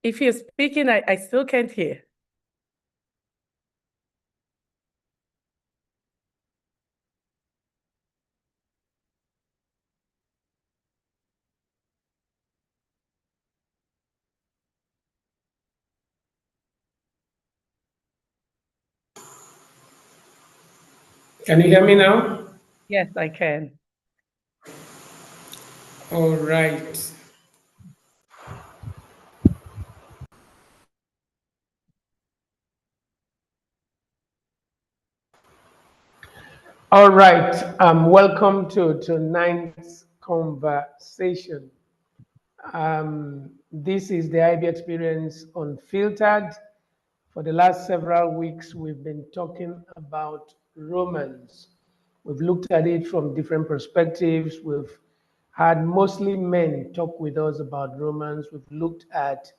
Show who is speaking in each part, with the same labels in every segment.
Speaker 1: If you're speaking, I still can't hear.
Speaker 2: Can you hear me now?
Speaker 1: Yes, I can.
Speaker 2: All right. All right. Welcome to tonight's conversation. This is the IB Experience Unfiltered. For the last several weeks, we've been talking about romance. We've looked at it from different perspectives. We've had mostly men talk with us about romance. We've looked at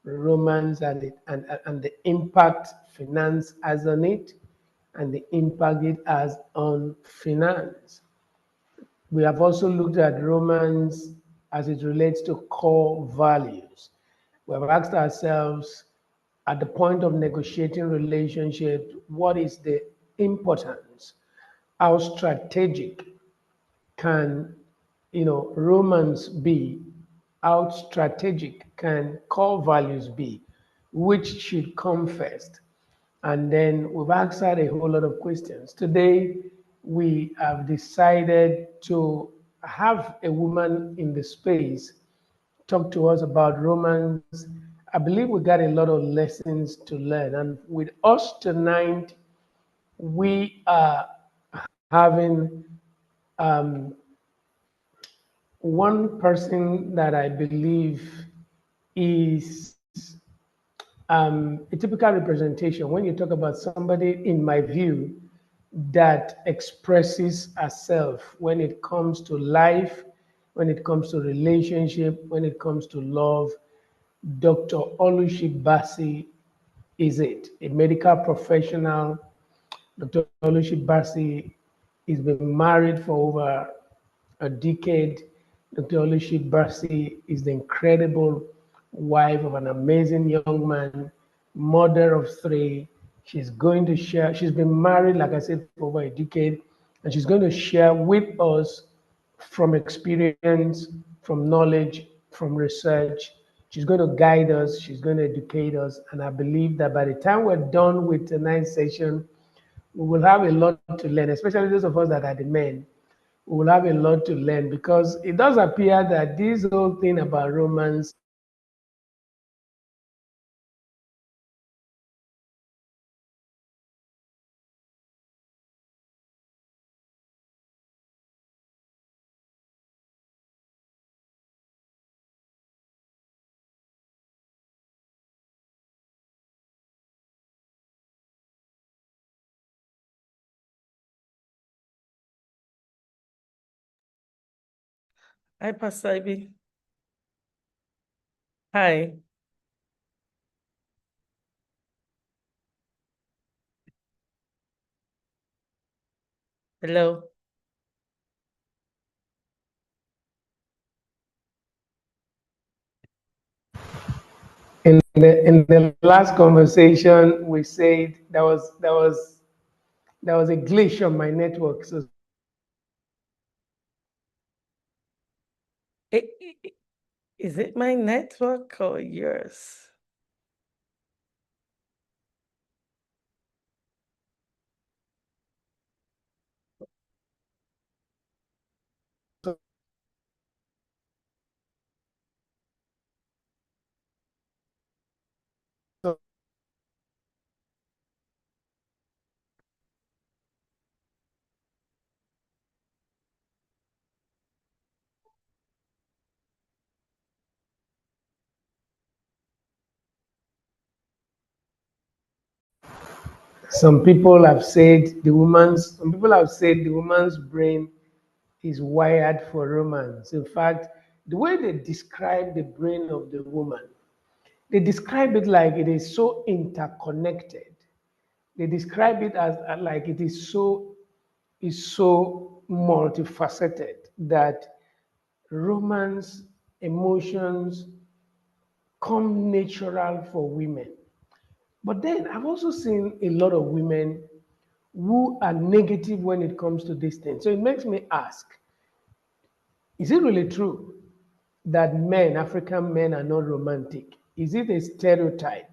Speaker 2: romance and the impact finance has on it and the impact it has on finance. We have also looked at romance as it relates to core values. We have asked ourselves at the point of negotiating relationship, what is the importance? How strategic can romance be? How strategic can core values be? Which should come first? And then we've answered a whole lot of questions. Today, we have decided to have a woman in the space talk to us about romance. I believe we got a lot of lessons to learn. And with us tonight, we are having um, one person that I believe is a typical representation when you talk about somebody, in my view, that expresses herself when it comes to life, when it comes to relationship, when it comes to love. Dr. Olushi Basi is it, a medical professional. Dr. Olushi Basi has been married for over a decade. Dr. Olushi Basi is the incredible wife of an amazing young man, mother of three. She's going to share, she's been married, like I said, for over a decade, and she's going to share with us from experience, from knowledge, from research. She's going to guide us, she's going to educate us, and I believe that by the time we're done with tonight's session, we will have a lot to learn, especially those of us that are the men. We will have a lot to learn because it does appear that this whole thing about romance
Speaker 1: Hi, Pastor Ibi. Hi. Hello.
Speaker 2: in the last conversation we said there was a glitch on my network. So
Speaker 1: I- I- Is it my network or yours?
Speaker 2: some people have said the woman's brain is wired for romance. In fact, the way they describe the brain of the woman, they describe it like it is so interconnected. They describe it as like it is so multifaceted that romance, emotions, come natural for women. But then I've also seen a lot of women who are negative when it comes to this thing. So it makes me ask, is it really true that men, African men, are not romantic? Is it a stereotype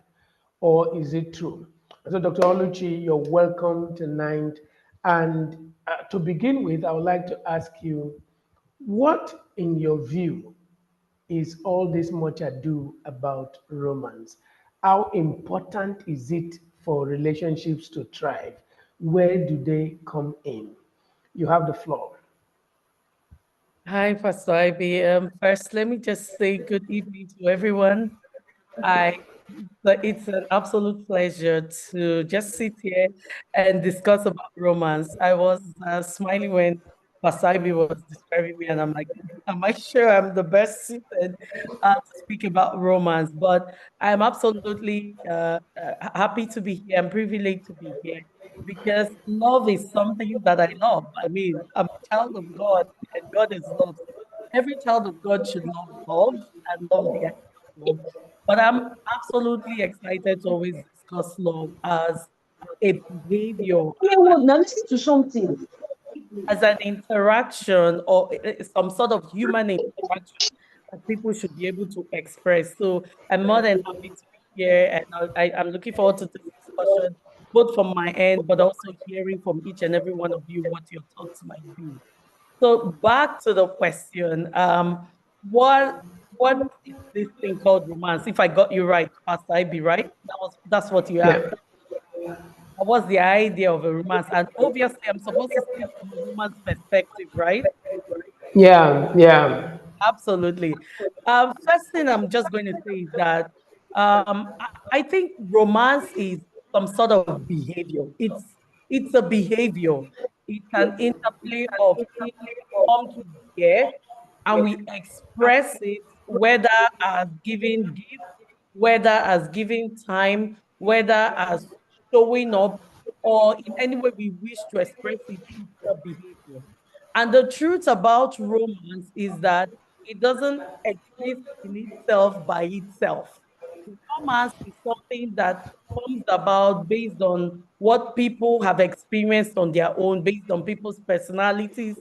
Speaker 2: or is it true? So, Dr. Oluchi, you're welcome tonight. And to begin with, I would like to ask you, what, in your view, is all this much ado about romance? How important is it for relationships to thrive? Where do they come in? You have the floor.
Speaker 1: Hi, Pastor Ivy. First, let me just say good evening to everyone. I, but it's an absolute pleasure to just sit here and discuss about romance. I was smiling when Pasaibi was describing me, and I'm like, am I sure I'm the best suited to speak about romance? But I'm absolutely happy to be here. I'm privileged to be here because love is something that I love. I mean, I'm a child of God, and God is love. Every child of God should love and love the act of love. But I'm absolutely excited to always discuss love as a behavior,
Speaker 3: Now listen to something.
Speaker 1: as an interaction or some sort of human interaction that people should be able to express. So I'm more than happy to be here, and I'm looking forward to this discussion, both from my end, but also hearing from each and every one of you what your thoughts might be. So back to the question, what what is this thing called romance? If I got you right, Pastor Ibe, right? That's what you asked.
Speaker 2: Yeah.
Speaker 1: What's the idea of a romance? And obviously, I'm supposed to speak from a woman's perspective, right?
Speaker 2: Yeah, yeah.
Speaker 1: Absolutely. First thing I'm just going to say is that I think romance is some sort of behavior. It's a behavior. It's an interplay of things come together and we express it whether as giving gifts, whether as giving time, whether as showing up, or in any way we wish to express it, it's a behavior. And the truth about romance is that it doesn't exist in itself by itself. Romance is something that comes about based on what people have experienced on their own, based on people's personalities,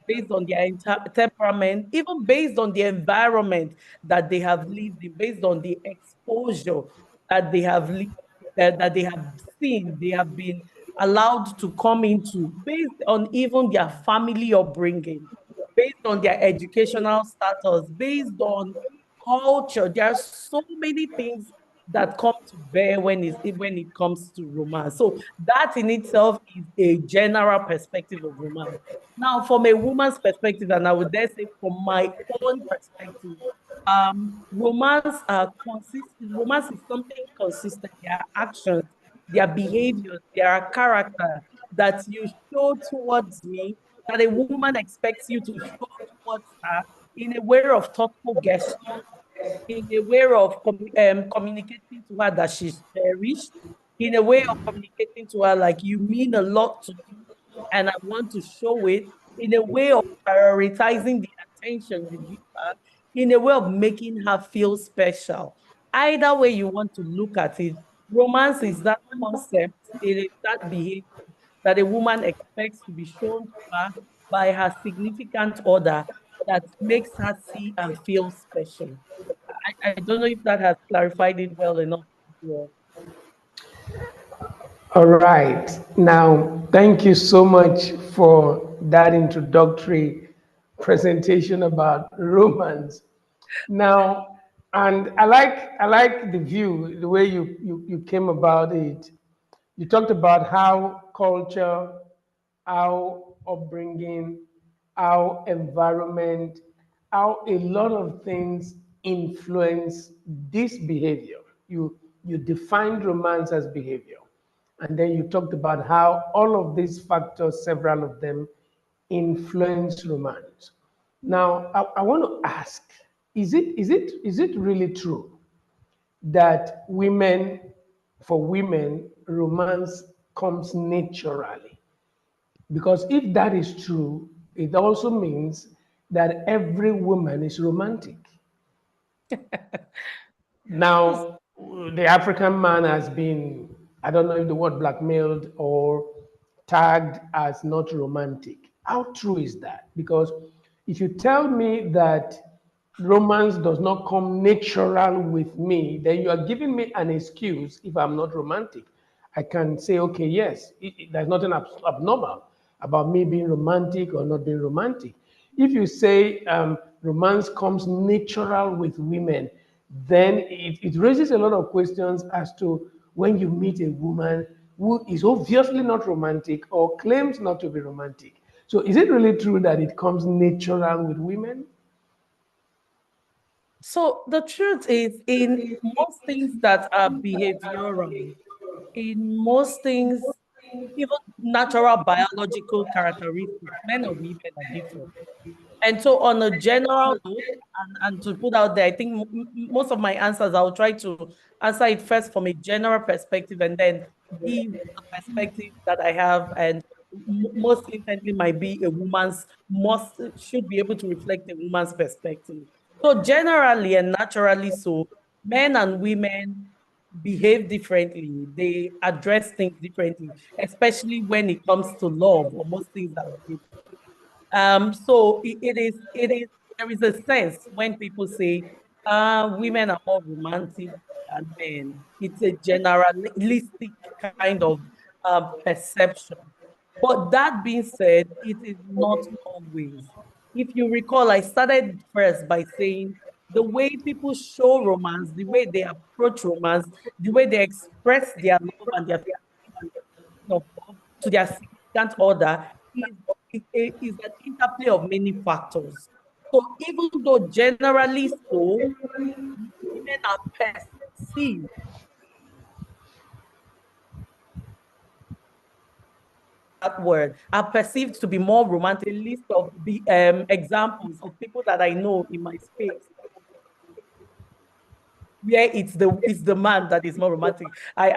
Speaker 1: based on their temperament, even based on the environment that they have lived in, based on the exposure that they have lived, that they have seen, they have been allowed to come into, based on even their family upbringing, based on their educational status, based on culture. There are so many things that come to bear when it comes to romance. So that in itself is a general perspective of romance. Now, from a woman's perspective, and I would dare say from my own perspective, romance is something consistent. Their actions, their behaviors, their character that you show towards me, that a woman expects you to show towards her in a way of thoughtful gesture, in a way of communicating to her that she's cherished, in a way of communicating to her like you mean a lot to me and I want to show it, in a way of prioritizing the attention you give her, in a way of making her feel special. Either way you want to look at it, romance is that concept, it is that behavior that a woman expects to be shown to her by her significant other that makes her see and feel special. I don't know if that has clarified it well enough. Yeah.
Speaker 2: All right. Now, thank you so much for that introductory presentation about romance. Now, and I like the view, the way you came about it. You talked about how culture, how upbringing, how environment, how a lot of things influence this behavior. You defined romance as behavior. And then you talked about how all of these factors, several of them, influence romance. Now, I want to ask, is it really true that for women, romance comes naturally? Because if that is true, it also means that every woman is romantic. Now, the African man has been, I don't know if the word blackmailed or tagged as not romantic. How true is that? Because if you tell me that romance does not come natural with me, then you are giving me an excuse if I'm not romantic. I can say, okay, yes, there's nothing abnormal about me being romantic or not being romantic. If you say romance comes natural with women, then it raises a lot of questions as to when you meet a woman who is obviously not romantic or claims not to be romantic. So is it really true that it comes natural with women?
Speaker 1: So the truth is, in most things that are behavioral, in most things, even natural biological characteristics, men and women are different. And so, on a general note, and to put out there, I think most of my answers, I'll try to answer it first from a general perspective and then give the perspective that I have. And most intently might be a woman's, must should be able to reflect a woman's perspective. So, generally and naturally, so men and women behave differently. They address things differently, especially when it comes to love or most things that we do. So there is a sense when people say women are more romantic than men. It's a generalistic kind of perception. But that being said, it is not always. If you recall, I started first by saying the way people show romance, the way they approach romance, the way they express their love and their of love to their significant other is an interplay of many factors. So even though generally so, women are perceived that word are perceived to be more romantic. A list of the examples of people that I know in my space where it's the man that is more romantic. I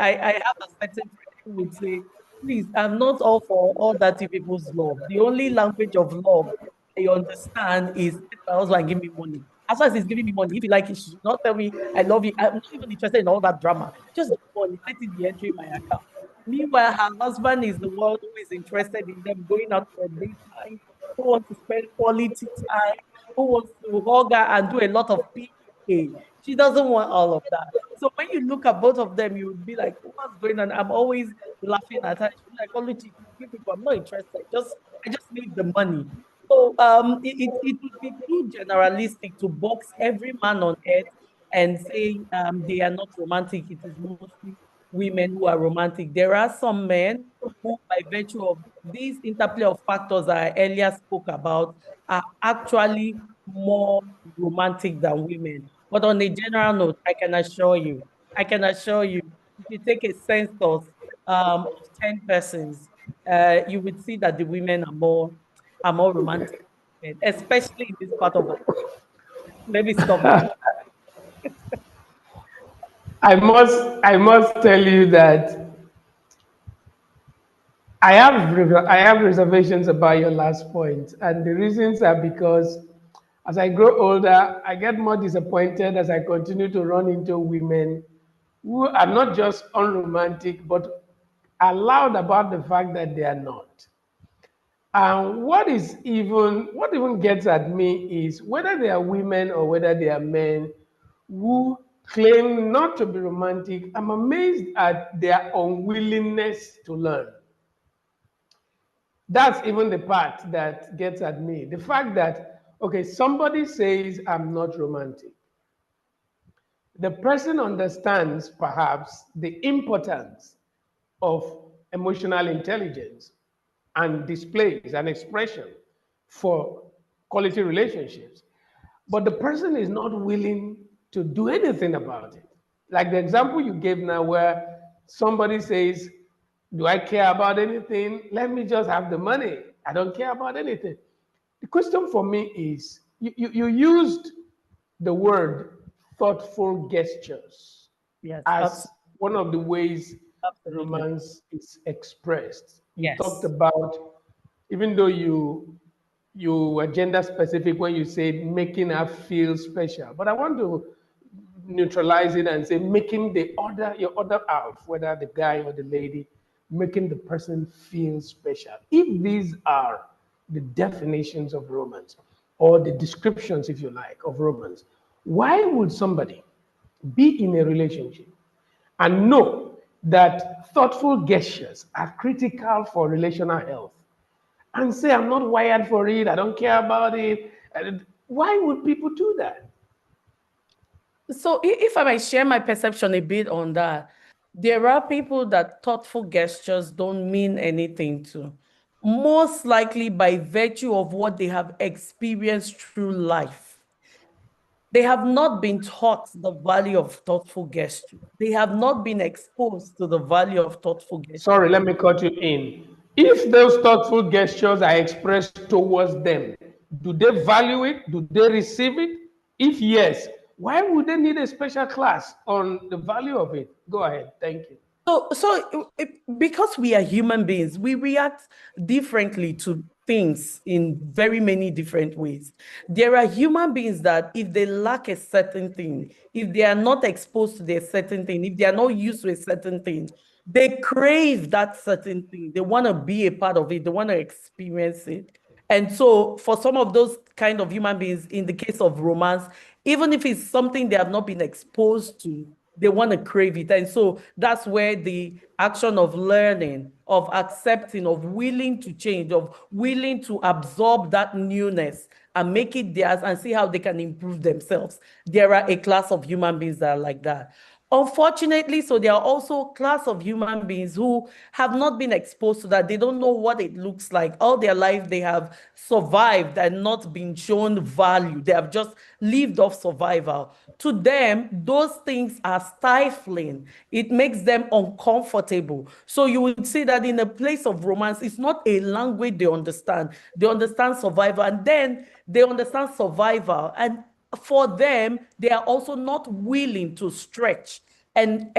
Speaker 1: have a certain friend who would say, please, I'm not all for all that you people's love. The only language of love I understand is take my husband and give me money. As long as he's giving me money, if you like, he should not tell me I love you. I'm not even interested in all that drama. Just give me money, let it be entering my account. Meanwhile, her husband is the one who is interested in them going out for date time, who wants to spend quality time, who wants to hug her and do a lot of PA. She doesn't want all of that. So when you look at both of them, you would be like, what's going on? I'm always laughing at her. She's like, Oluchi, give people, I'm not interested. I just need the money. So it would be too generalistic to box every man on earth and say they are not romantic. It is mostly women who are romantic. There are some men who, by virtue of these interplay of factors that I earlier spoke about, are actually more romantic than women. But on a general note, I can assure you, if you take a census of 10 persons, you would see that the women are more romantic, especially in this part of the. Let me stop there.
Speaker 2: I must tell you that I have reservations about your last point, and the reasons are because as I grow older, I get more disappointed as I continue to run into women who are not just unromantic, but are loud about the fact that they are not. And what even gets at me is whether they are women or whether they are men who claim not to be romantic. I'm amazed at their unwillingness to learn. That's even the part that gets at me. The fact that, okay, somebody says I'm not romantic. The person understands perhaps the importance of emotional intelligence and displays and expression for quality relationships. But the person is not willing to do anything about it. Like the example you gave now, where somebody says, do I care about anything? Let me just have the money. I don't care about anything. The question for me is you used the word thoughtful gestures
Speaker 1: Yes,
Speaker 2: as one of the ways
Speaker 1: absolutely.
Speaker 2: romance is expressed. You talked
Speaker 1: Yes.
Speaker 2: about, even though you were gender specific when you said making her feel special, but I want to neutralize it and say making your other half, whether the guy or the lady, making the person feel special. If these are the definitions of romance, or the descriptions, if you like, of romance, why would somebody be in a relationship and know that thoughtful gestures are critical for relational health and say, I'm not wired for it, I don't care about it? And why would people do that?
Speaker 1: So if I might share my perception a bit on that, there are people that thoughtful gestures don't mean anything to, most likely by virtue of what they have experienced through life. They have not been taught the value of thoughtful gesture. They have not been exposed to the value of thoughtful gesture.
Speaker 2: Sorry, let me cut you in. If those thoughtful gestures are expressed towards them, do they value it? Do they receive it? If yes, why would they need a special class on the value of it? Go ahead. Thank you.
Speaker 1: Because we are human beings, we react differently to things in very many different ways. There are human beings that if they lack a certain thing, if they are not exposed to a certain thing, if they are not used to a certain thing, they crave that certain thing. They want to be a part of it. They want to experience it. And so for some of those kind of human beings, in the case of romance, even if it's something they have not been exposed to, they want to crave it. And so that's where the action of learning, of accepting, of willing to change, of willing to absorb that newness and make it theirs and see how they can improve themselves. There are a class of human beings that are like that. Unfortunately, so there are also class of human beings who have not been exposed to that. They don't know what it looks like. All their life, they have survived and not been shown value. They have just lived off survival. To them, those things are stifling. It makes them uncomfortable. So you would see that in a place of romance, it's not a language they understand. They understand survival, and then they understand survival. And for them, they are also not willing to stretch and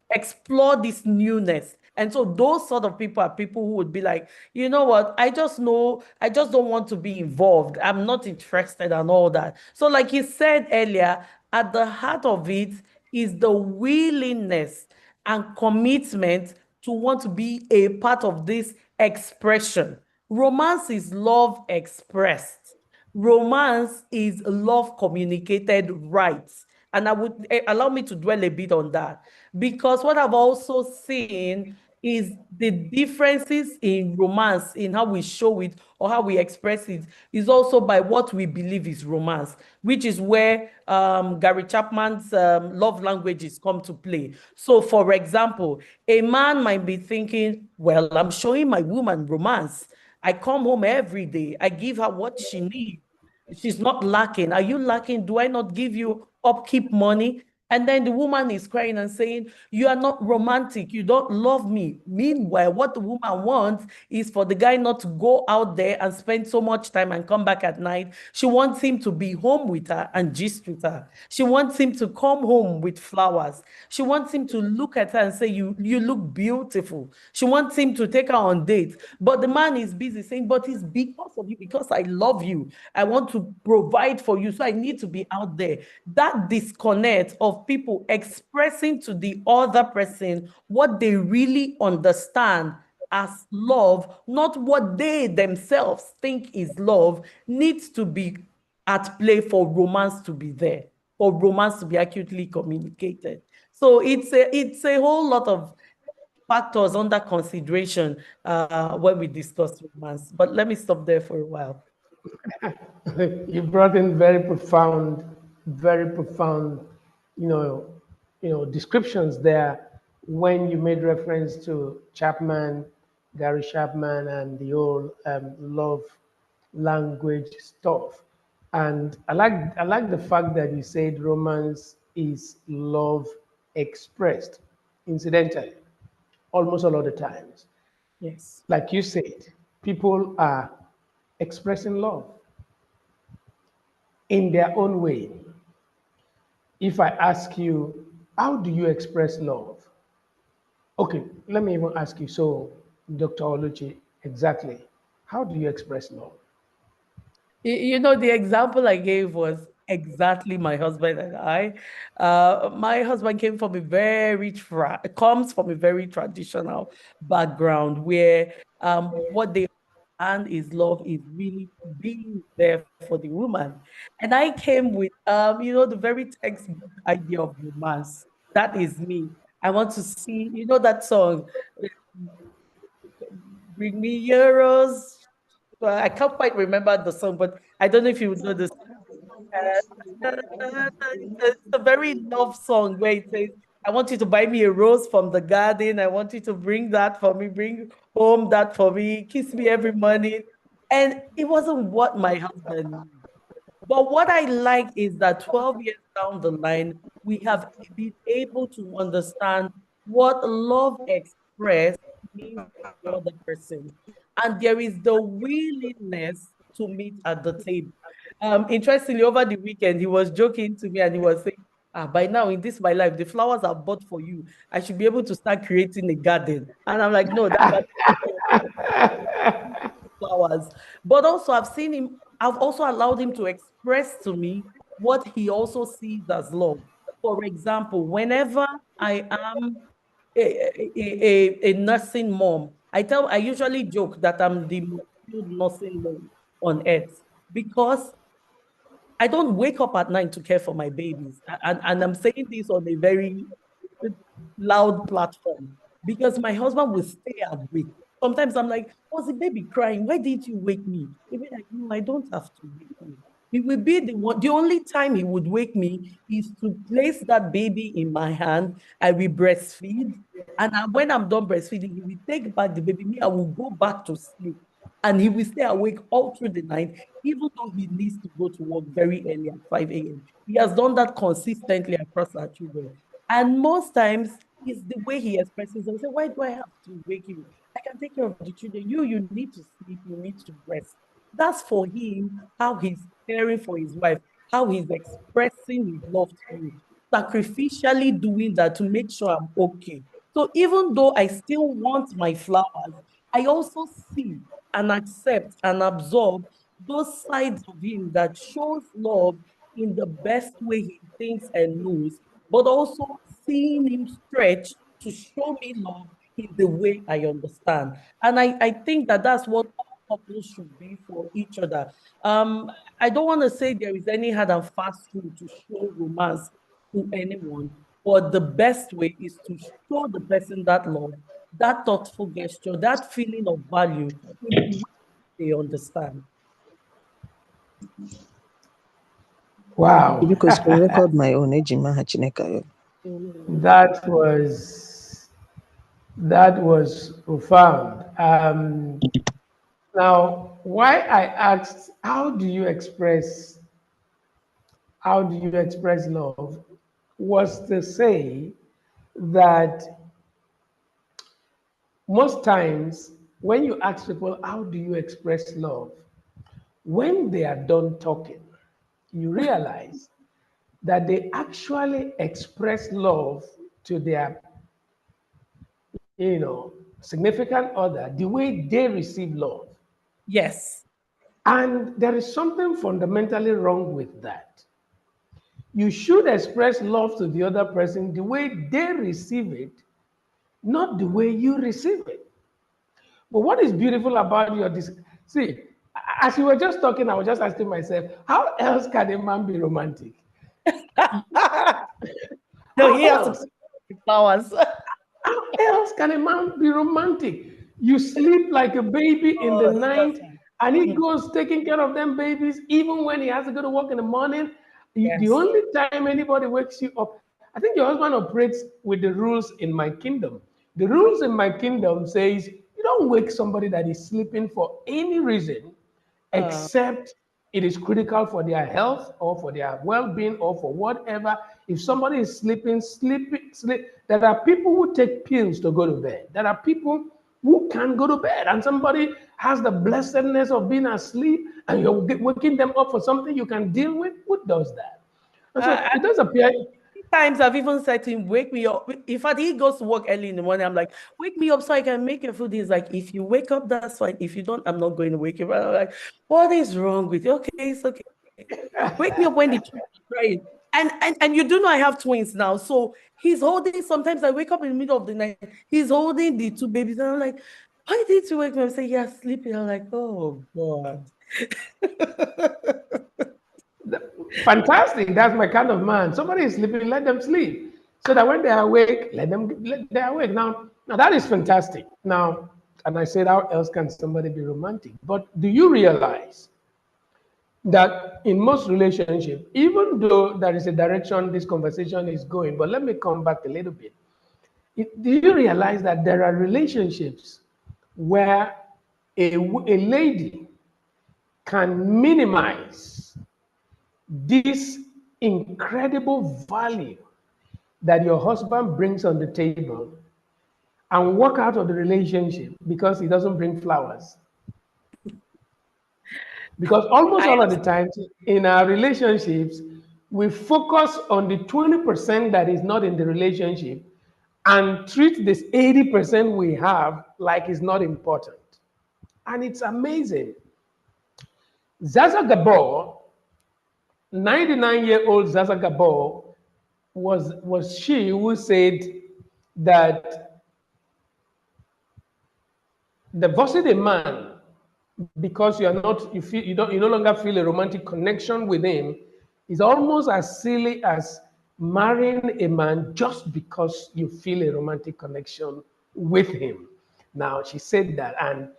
Speaker 1: explore this newness. And so those sort of people are people who would be like, you know what, I just know, I just don't want to be involved. I'm not interested and all that. So like you said earlier, at the heart of it is the willingness and commitment to want to be a part of this expression. Romance is love expressed. Romance is love communicated right. And I would allow me to dwell a bit on that, because what I've also seen is the differences in romance, in how we show it or how we express it, is also by what we believe is romance, which is where Gary Chapman's love languages come to play. So, for example, a man might be thinking, well, I'm showing my woman romance. I come home every day. I give her what she needs. She's not lacking. Are you lacking? Do I not give you upkeep money? And then the woman is crying and saying, you are not romantic. You don't love me. Meanwhile, what the woman wants is for the guy not to go out there and spend so much time and come back at night. She wants him to be home with her and gist with her. She wants him to come home with flowers. She wants him to look at her and say, you look beautiful. She wants him to take her on dates. But the man is busy saying, but it's because of you, because I love you. I want to provide for you. So I need to be out there. That disconnect of people expressing to the other person what they really understand as love, not what they themselves think is love, needs to be at play for romance to be there, for romance to be accurately communicated. So it's a whole lot of factors under consideration when we discuss romance. But let me stop there for a while.
Speaker 2: You brought in very profound, you know, descriptions there when you made reference to Chapman, Gary Chapman, and the whole love language stuff. And I like the fact that you said romance is love expressed, incidentally, almost a lot of times.
Speaker 1: Yes.
Speaker 2: Like you said, people are expressing love in their own way. If I ask you, how do you express love? Okay, let me even ask you, so Dr. Oluchi, exactly, how do you express love?
Speaker 1: You know, the example I gave was exactly my husband and I. My husband comes from a very traditional background where what they and is love is really being there for the woman. And I came with the very textbook idea of romance. That is me. I want to see, that song, Bring Me Euros. Well, I can't quite remember the song, but I don't know if you would know this. It's a very love song where it says, I want you to buy me a rose from the garden. I want you to bring that for me, bring home that for me, kiss me every morning. And it wasn't what my husband knew. But what I like is that 12 years down the line, we have been able to understand what love expressed means to the other person. And there is the willingness to meet at the table. Interestingly, over the weekend, he was joking to me and he was saying, by now in this my life, the flowers are bought for you. I should be able to start creating a garden. And I'm like, no, that flowers. But also, I've also allowed him to express to me what he also sees as love. For example, whenever I am a nursing mom, I usually joke that I'm the most skilled nursing mom on earth because I don't wake up at night to care for my babies. And I'm saying this on a very loud platform because my husband will stay awake. Sometimes I'm like, was the baby crying? Why didn't you wake me? He'll be like, no, I don't have to wake you. He will be the only time he would wake me is to place that baby in my hand. I will breastfeed. And when I'm done breastfeeding, he will take back the baby. Me, I will go back to sleep. And he will stay awake all through the night, even though he needs to go to work very early at 5 a.m. He has done that consistently across our children. And most times, it's the way he expresses himself. Why do I have to wake you? I can take care of the children. You need to sleep. You need to rest. That's for him, how he's caring for his wife, how he's expressing his love to me, sacrificially doing that to make sure I'm okay. So even though I still want my flowers, I also see and accept and absorb those sides of him that shows love in the best way he thinks and knows, but also seeing him stretch to show me love in the way I understand. And I think that that's what all couples should be for each other. Um, I don't want to say there is any hard and fast rule to show romance to anyone, but the best way is to show the person that love, that thoughtful gesture, that feeling of value in the way they understand.
Speaker 2: Wow.
Speaker 4: Because for record my own ejima ha Chineke ayọ.
Speaker 2: That was profound. Now, why I asked, how do you express love, was to say that most times when you ask people, how do you express love? When they are done talking, you realize that they actually express love to their, significant other the way they receive love.
Speaker 1: Yes.
Speaker 2: And there is something fundamentally wrong with that. You should express love to the other person the way they receive it, not the way you receive it. But what is beautiful about see, as you were just talking, I was just asking myself, how else can a man be romantic?
Speaker 1: No,
Speaker 2: How
Speaker 1: he has to
Speaker 2: else?
Speaker 1: put flowers.
Speaker 2: How else can a man be romantic? You sleep like a baby in the
Speaker 1: Oh,
Speaker 2: night,
Speaker 1: that's
Speaker 2: and he
Speaker 1: mm,
Speaker 2: goes taking care of them babies, even when he has to go to work in the morning. The
Speaker 1: yes.
Speaker 2: only time anybody wakes you up, I think your husband operates with the rules in my kingdom. The rules in my kingdom says you don't wake somebody that is sleeping for any reason
Speaker 1: Uh,
Speaker 2: except it is critical for their health or for their well-being or for whatever. If somebody is sleeping, sleep. There are people who take pills to go to bed. There are people who can't go to bed, and somebody has the blessedness of being asleep, and you're waking them up for something you can deal with. Who does that? And so
Speaker 1: I,
Speaker 2: it does appear.
Speaker 1: times I've even said to him, wake me up. In fact, he goes to work early in the morning. I'm like, wake me up so I can make your food. He's like, if you wake up, that's fine. If you don't, I'm not going to wake you up. I'm like, what is wrong with you? Okay, it's okay. Wake me up when the children are crying. And you do know I have twins now. So he's holding, sometimes I wake up in the middle of the night, he's holding the two babies. And I'm like, why did you wake me up? I say, yeah, sleeping. I'm like, oh God.
Speaker 2: Fantastic. That's my kind of man. Somebody is sleeping, let them sleep. So that when they are awake, they're awake. Now that is fantastic. Now, and I said, how else can somebody be romantic? But do you realize that in most relationships, even though there is a direction this conversation is going, but let me come back a little bit. Do you realize that there are relationships where a lady can minimize this incredible value that your husband brings on the table and walk out of the relationship because he doesn't bring flowers? Because almost all of the times in our relationships, we focus on the 20% that is not in the relationship and treat this 80% we have like it's not important. And it's amazing. Zaza Gabor, 99-year-old Zaza Gabor, was she who said that divorcing a man because you are not, you no longer feel a romantic connection with him is almost as silly as marrying a man just because you feel a romantic connection with him. Now, she said that, and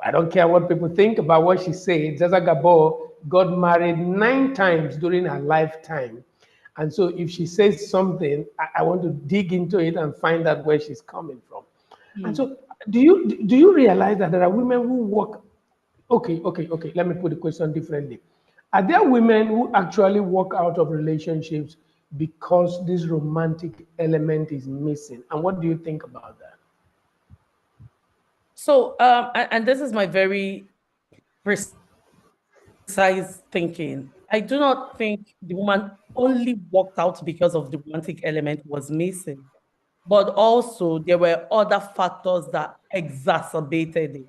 Speaker 2: I don't care what people think about what she said. Zaza Gabor got married 9 times during her lifetime. And so if she says something, I want to dig into it and find out where she's coming from. And so do you realize that there are women who walk, okay, let me put the question differently. Are there women who actually walk out of relationships because this romantic element is missing? And what do you think about that?
Speaker 1: So, and this is my very precise thinking. I do not think the woman only walked out because of the romantic element was missing, but also there were other factors that exacerbated it.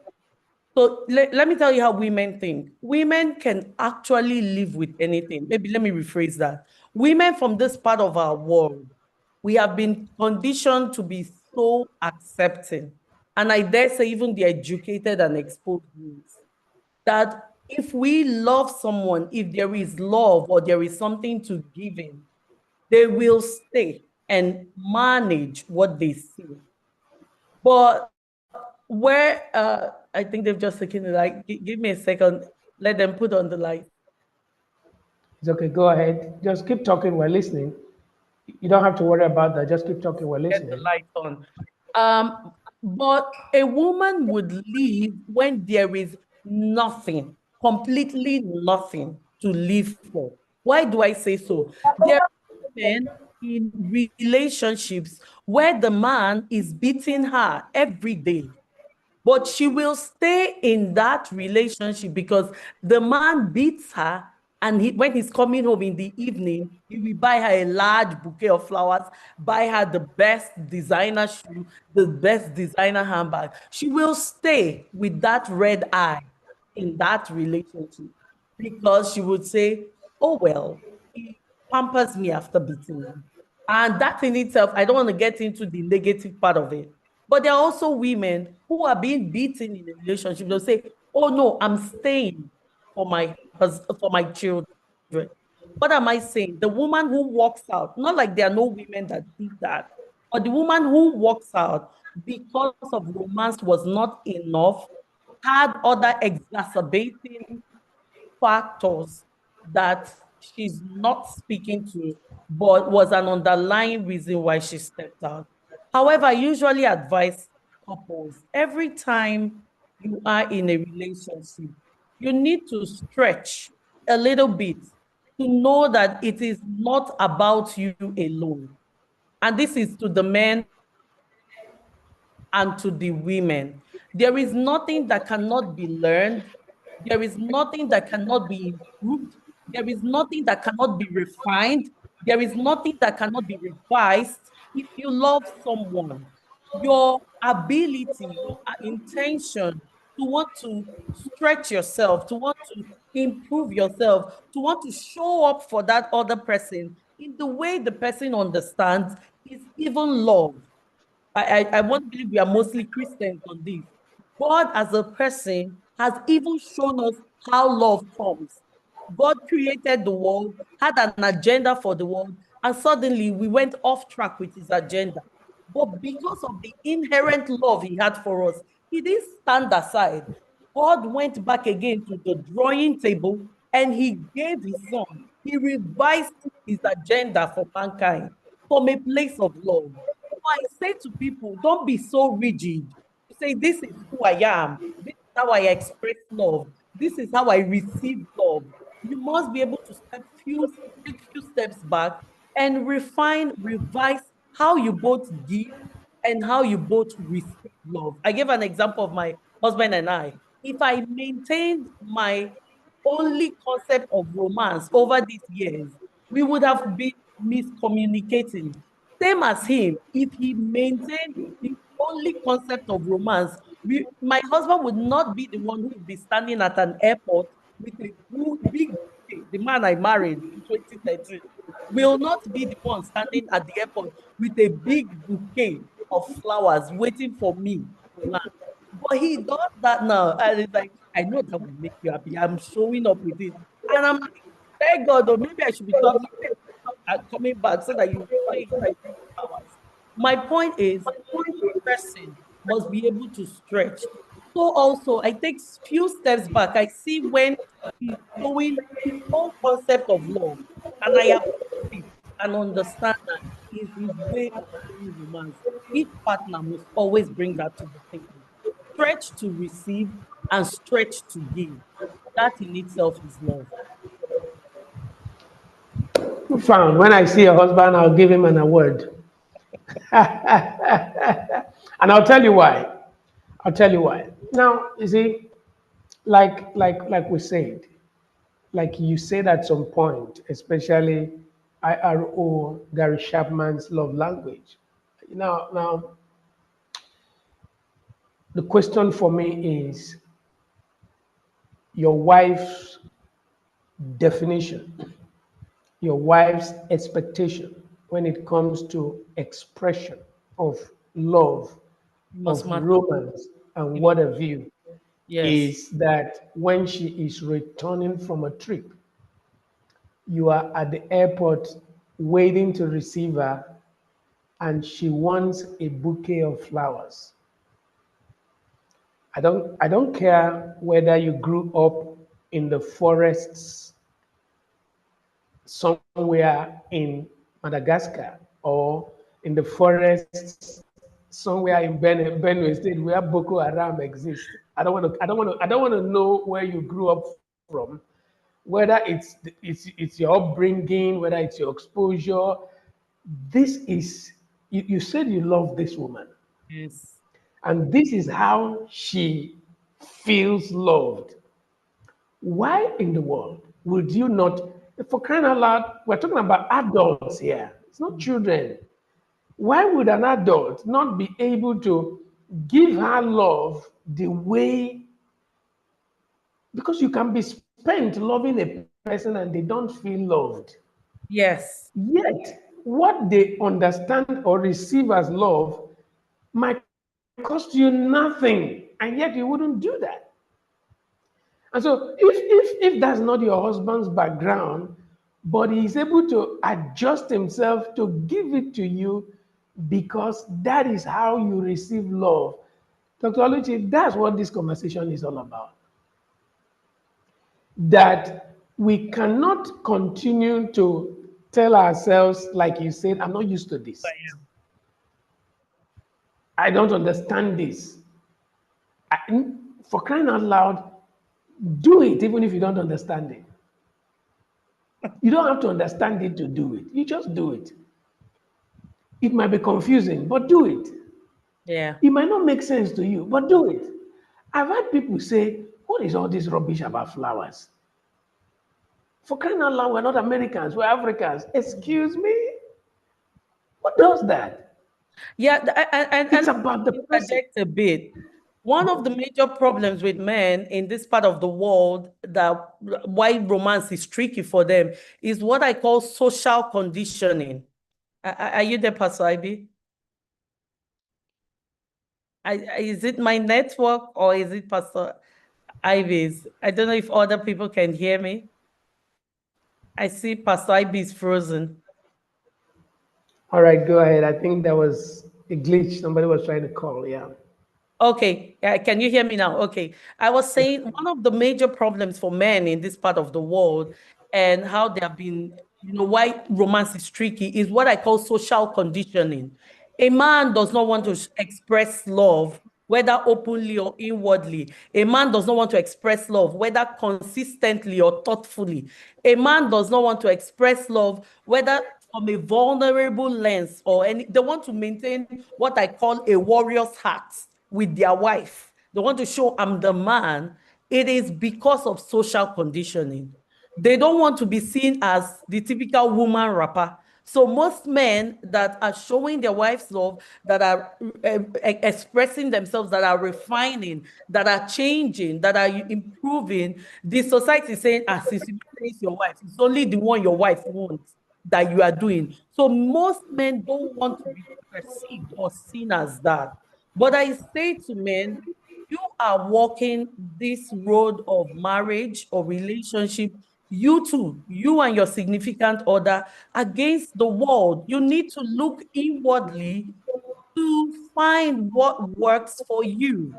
Speaker 1: So let me tell you how women think. Women can actually live with anything. Maybe let me rephrase that. Women from this part of our world, we have been conditioned to be so accepting. And I dare say even the educated and exposed ones, that if we love someone, if there is love or there is something to give in, they will stay and manage what they see. But where I think they've just taken the light. Give me a second. Let them put on the light.
Speaker 2: It's okay, go ahead. Just keep talking, we're listening. You don't have to worry about that. Just keep talking, we're
Speaker 1: Get the
Speaker 2: listening.
Speaker 1: light on. But a woman would leave when there is nothing, completely nothing to live for. Why do I say so? There are men in relationships where the man is beating her every day. But she will stay in that relationship because the man beats her, and when he's coming home in the evening, he will buy her a large bouquet of flowers, buy her the best designer shoe, the best designer handbag. She will stay with that red eye in that relationship because she would say, oh, well, he pampers me after beating me. And that in itself, I don't want to get into the negative part of it. But there are also women who are being beaten in a relationship. They'll say, oh no, I'm staying for my children. What am I saying? The woman who walks out, not like there are no women that did that, but the woman who walks out because of romance was not enough, had other exacerbating factors that she's not speaking to, but was an underlying reason why she stepped out. However, I usually advise couples every time you are in a relationship, you need to stretch a little bit to know that it is not about you alone. And this is to the men and to the women. There is nothing that cannot be learned. There is nothing that cannot be improved. There is nothing that cannot be refined. There is nothing that cannot be revised. If you love someone, your ability, your intention to want to stretch yourself, to want to improve yourself, to want to show up for that other person in the way the person understands is even love. I want to believe we are mostly Christians on this. God, as a person, has even shown us how love comes. God created the world, had an agenda for the world, and suddenly we went off track with his agenda. But because of the inherent love he had for us, he didn't stand aside. God went back again to the drawing table and he gave his son. He revised his agenda for mankind from a place of love. So I say to people, don't be so rigid. You say, this is who I am. This is how I express love. This is how I receive love. You must be able to take few steps back and refine, revise how you both give and how you both receive love. I gave an example of my husband and I. If I maintained my only concept of romance over these years, we would have been miscommunicating. Same as him, if he maintained the only concept of romance, my husband would not be the one who would be standing at an airport with a big bouquet. The man I married in 2013 will not be the one standing at the airport with a big bouquet of flowers waiting for me to land. But he does that now. And it's like, I know that will make you happy. I'm showing up with it. And I'm like, thank God, or maybe I should be traveling and coming back so that you stay here and bring flowers. My point is, each person must be able to stretch. So also, I take few steps back. I see when he's showing his own concept of love, and I approve it and understand that is his way of showing romance. Each partner must always bring that to the table. Stretch to receive and stretch to give. That in itself is love.
Speaker 2: Found. When I see a husband, I'll give him an award. And I'll tell you why. I'll tell you why. Now, you see, like we said, like you said at some point, especially IRO Gary Chapman's love language. Now, the question for me is your wife's definition, your wife's expectation when it comes to expression of love,
Speaker 1: Must
Speaker 2: of
Speaker 1: matter.
Speaker 2: romance, and what have you,
Speaker 1: Yes.
Speaker 2: is that when she is returning from a trip, you are at the airport waiting to receive her, and she wants a bouquet of flowers. I don't care whether you grew up in the forests somewhere in Madagascar or in the forests somewhere in Benue State where Boko Haram exists. I don't want to know where you grew up from, whether it's your upbringing, whether it's your exposure. This is you said you love this woman,
Speaker 1: Yes.
Speaker 2: and this is how she feels loved. Why in the world would you not, for crying out loud, we're talking about adults here, it's not children. Why would an adult not be able to give her love the way, because you can be spent loving a person and they don't feel loved.
Speaker 1: Yes.
Speaker 2: Yet, what they understand or receive as love might cost you nothing, and yet you wouldn't do that. And so, if that's not your husband's background, but he is able to adjust himself to give it to you because that is how you receive love. Dr. Oluchi, that's what this conversation is all about. That we cannot continue to tell ourselves, like you said, I'm not used to this. I don't understand this. For crying out loud, do it even if you don't understand it. You don't have to understand it to do it. You just do it. It might be confusing, but do it.
Speaker 1: Yeah.
Speaker 2: It might not make sense to you, but do it. I've had people say, what is all this rubbish about flowers? For crying out loud, we're not Americans, we're Africans. Excuse me? What does that?
Speaker 1: Yeah. And
Speaker 2: It's about the person.
Speaker 1: interject a bit. One of the major problems with men in this part of the world, that why romance is tricky for them, is what I call social conditioning. Are you there, Pastor Ivy? Is it my network or is it Pastor Ivy's? I don't know if other people can hear me. I see Pastor Ivy is frozen.
Speaker 2: All right, go ahead. I think there was a glitch. Somebody was trying to call. Yeah.
Speaker 1: Okay, can you hear me now? Okay. I was saying one of the major problems for men in this part of the world and how they have been, why romance is tricky is what I call social conditioning. A man does not want to express love, whether openly or inwardly. A man does not want to express love, whether consistently or thoughtfully. A man does not want to express love, whether from a vulnerable lens or any, they want to maintain what I call a warrior's heart with their wife. They want to show I'm the man. It is because of social conditioning. They don't want to be seen as the typical woman rapper. So most men that are showing their wives love, that are expressing themselves, that are refining, that are changing, that are improving, the society is saying, since you praise your wife, it's only the one your wife wants that you are doing. So most men don't want to be perceived or seen as that. But I say to men, you are walking this road of marriage or relationship, you too, you and your significant other, against the world. You need to look inwardly to find what works for you.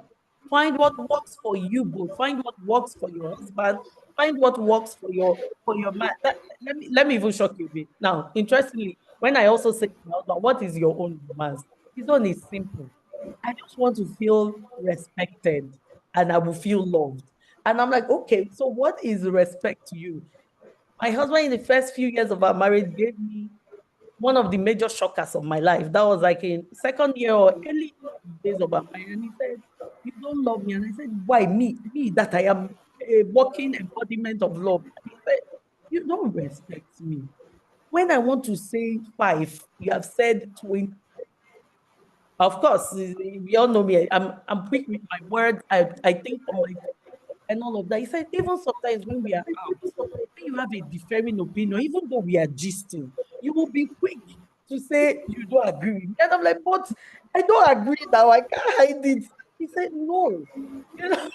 Speaker 1: Find what works for you both. Find what works for your husband. Find what works for your man. Let me even shock you a bit. Now, interestingly, when I also say, what is your own romance? His own is simple. I just want to feel respected and I will feel loved. And I'm like, okay, so what is respect to you? My husband, in the first few years of our marriage, gave me one of the major shockers of my life. That was like in second year or early days of our marriage. And he said, "You don't love me." And I said, "Why me? Me that I am a walking embodiment of love." And he said, "You don't respect me. When I want to say 5, you have said 20. Of course, we all know me. I'm quick with my words. I think on my feet and all of that." He said, even sometimes when we are out, when you have a differing opinion, even though we are gisting, you will be quick to say you don't agree with me. And I'm like, but I don't agree now. I can't hide it. He said, no. You know,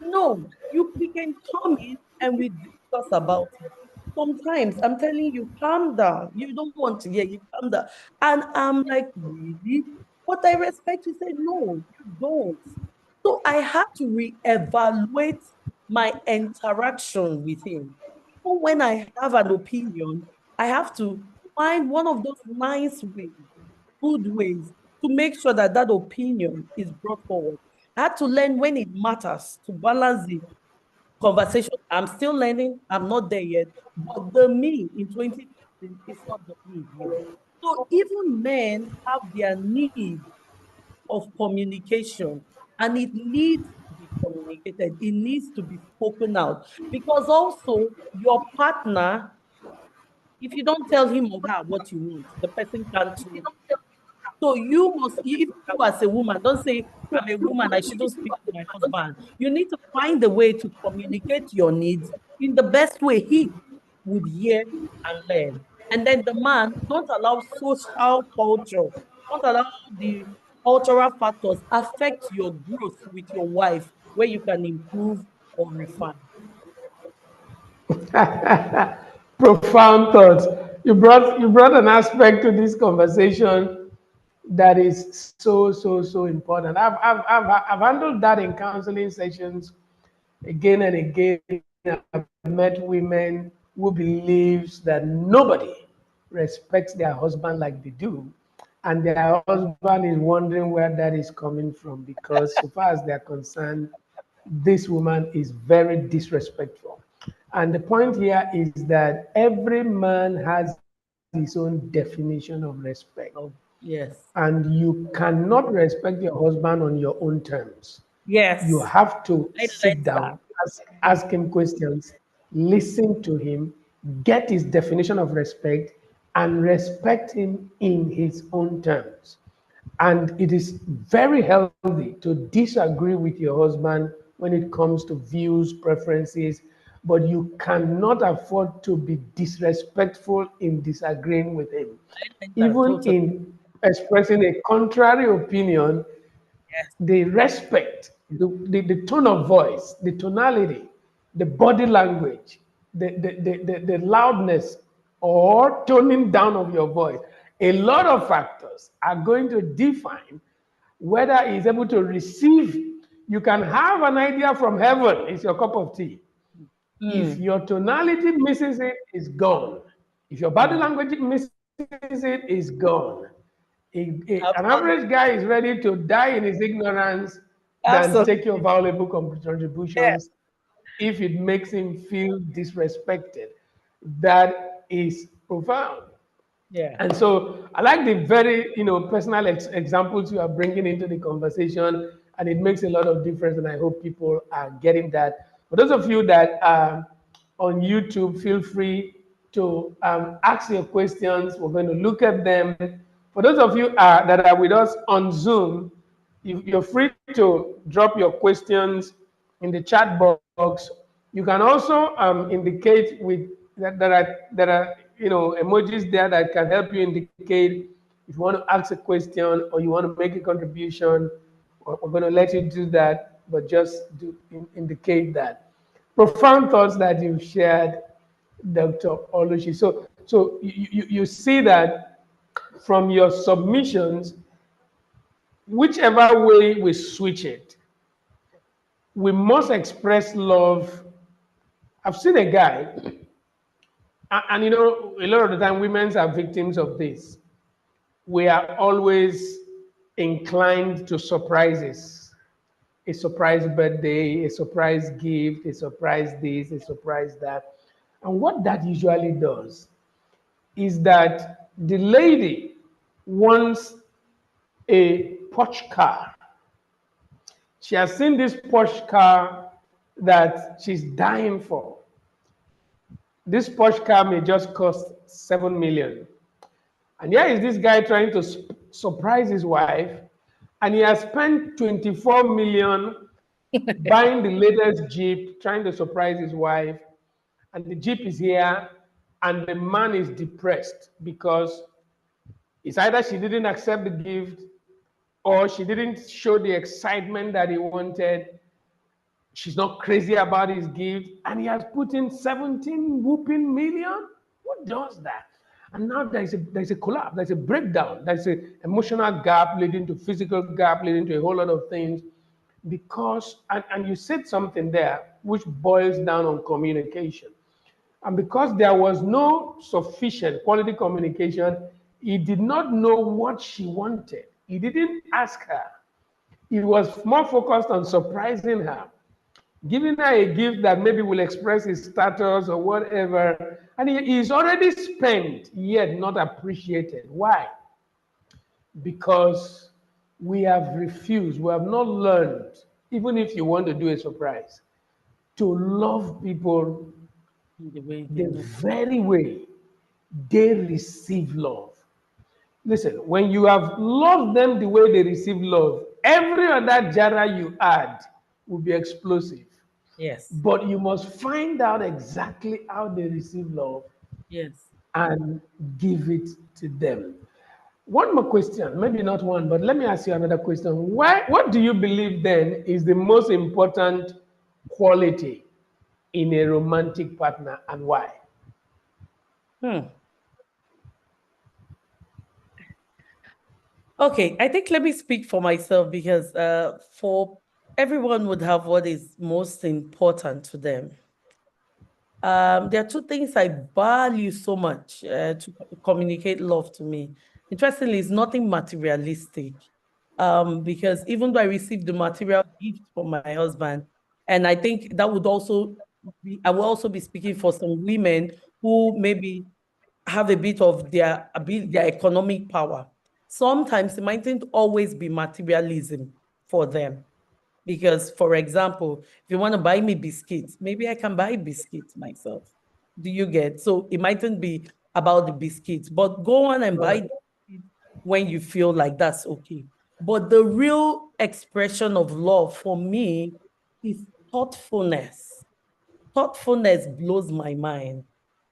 Speaker 1: no, we can come in and we discuss about it. Sometimes I'm telling you, calm down. You don't want to hear, you calm down. And I'm like, really? But I respect you. Say, no, you don't. So I had to reevaluate my interaction with him. Even when I have an opinion, I have to find one of those nice ways, good ways, to make sure that that opinion is brought forward. I had to learn when it matters to balance the conversation. I'm still learning. I'm not there yet. But the me in 2015 is not the me here. So even men have their need of communication, and it needs to be communicated. It needs to be spoken out. Because also your partner, if you don't tell him or her what you want, the person can't know. So you must, if you as a woman, don't say, I'm a woman, I shouldn't speak to my husband. You need to find a way to communicate your needs in the best way he would hear and learn. And then the man, don't allow social culture, don't allow the cultural factors affect your growth with your wife, where you can improve or refine.
Speaker 2: Profound thoughts. You brought an aspect to this conversation that is so important. I've handled that in counseling sessions again and again. I've met women who believes that nobody respects their husband like they do, and their husband is wondering where that is coming from because, so far as they're concerned, this woman is very disrespectful. And the point here is that every man has his own definition of respect.
Speaker 1: Oh, yes.
Speaker 2: And you cannot respect your husband on your own terms. You
Speaker 1: Yes.
Speaker 2: have to
Speaker 1: I
Speaker 2: sit
Speaker 1: learned that.
Speaker 2: down, ask him questions, listen to him, get his definition of respect, and respect him in his own terms. And it is very healthy to disagree with your husband when it comes to views, preferences, but you cannot afford to be disrespectful in disagreeing with him.
Speaker 1: That
Speaker 2: Even
Speaker 1: totally.
Speaker 2: in expressing a contrary opinion,
Speaker 1: Yes.
Speaker 2: the respect, the tone of voice, the tonality, the body language, the loudness or toning down of your voice, a lot of factors are going to define whether he's able to receive. You can have an idea from heaven, it's your cup of tea. If
Speaker 1: Mm,
Speaker 2: your tonality misses it, it's gone. If your body
Speaker 1: mm.
Speaker 2: language misses it, it's gone. An
Speaker 1: Absolutely.
Speaker 2: average guy is ready to die in his ignorance than take your
Speaker 1: Absolutely.
Speaker 2: valuable
Speaker 1: Yeah.
Speaker 2: contributions if it makes him feel disrespected. That is profound.
Speaker 1: Yeah.
Speaker 2: And so I like the very, personal examples you are bringing into the conversation, and it makes a lot of difference. And I hope people are getting that. For those of you that are on YouTube, feel free to ask your questions. We're going to look at them. For those of you that are with us on Zoom, you're free to drop your questions in the chat box. You can also indicate with that there are emojis there that can help you indicate if you want to ask a question or you want to make a contribution. We're going to let you do that, but just indicate that. Profound thoughts that you've shared, Dr. Olushi. So you see that from your submissions, whichever way we switch it, we must express love. I've seen a guy, and a lot of the time, women are victims of this. We are always inclined to surprises. A surprise birthday, a surprise gift, a surprise this, a surprise that. And what that usually does is that the lady wants a Porsche car. She has seen this Porsche car that she's dying for. This Porsche car may just cost 7 million. And here is this guy trying to surprise his wife, and he has spent 24 million buying the latest Jeep, trying to surprise his wife. And the Jeep is here, and the man is depressed because it's either she didn't accept the gift or she didn't show the excitement that he wanted. She's not crazy about his gift, and he has put in 17 whooping million. Who does that? And now there's a collapse, there's a breakdown, there's an emotional gap leading to physical gap, leading to a whole lot of things. Because and you said something there which boils down on communication. And because there was no sufficient quality communication, he did not know what she wanted. He didn't ask her. He was more focused on surprising her, giving her a gift that maybe will express his status or whatever. And he's already spent, yet not appreciated. Why? Because we have refused, we have not learned, even if you want to do a surprise, to love people
Speaker 1: The way they
Speaker 2: the
Speaker 1: know.
Speaker 2: very way they receive love. Listen, when you have loved them the way they receive love, every other jara you add will be explosive.
Speaker 1: Yes.
Speaker 2: But you must find out exactly how they receive love
Speaker 1: Yes.
Speaker 2: and give it to them. One more question, maybe not one, but let me ask you another question. What do you believe then is the most important quality in a romantic partner, and why?
Speaker 1: Hmm. Okay, I think let me speak for myself because for everyone would have what is most important to them. There are two things I value so much to communicate love to me. Interestingly, it's nothing materialistic. Because even though I received the material gift from my husband, and I think that would also I will also be speaking for some women who maybe have a bit of their economic power. Sometimes it mightn't always be materialism for them. Because, for example, if you want to buy me biscuits, maybe I can buy biscuits myself. Do you get? So it mightn't be about the biscuits, but go on and buy the biscuits when you feel like that's okay. But the real expression of love for me is thoughtfulness. Thoughtfulness blows my mind.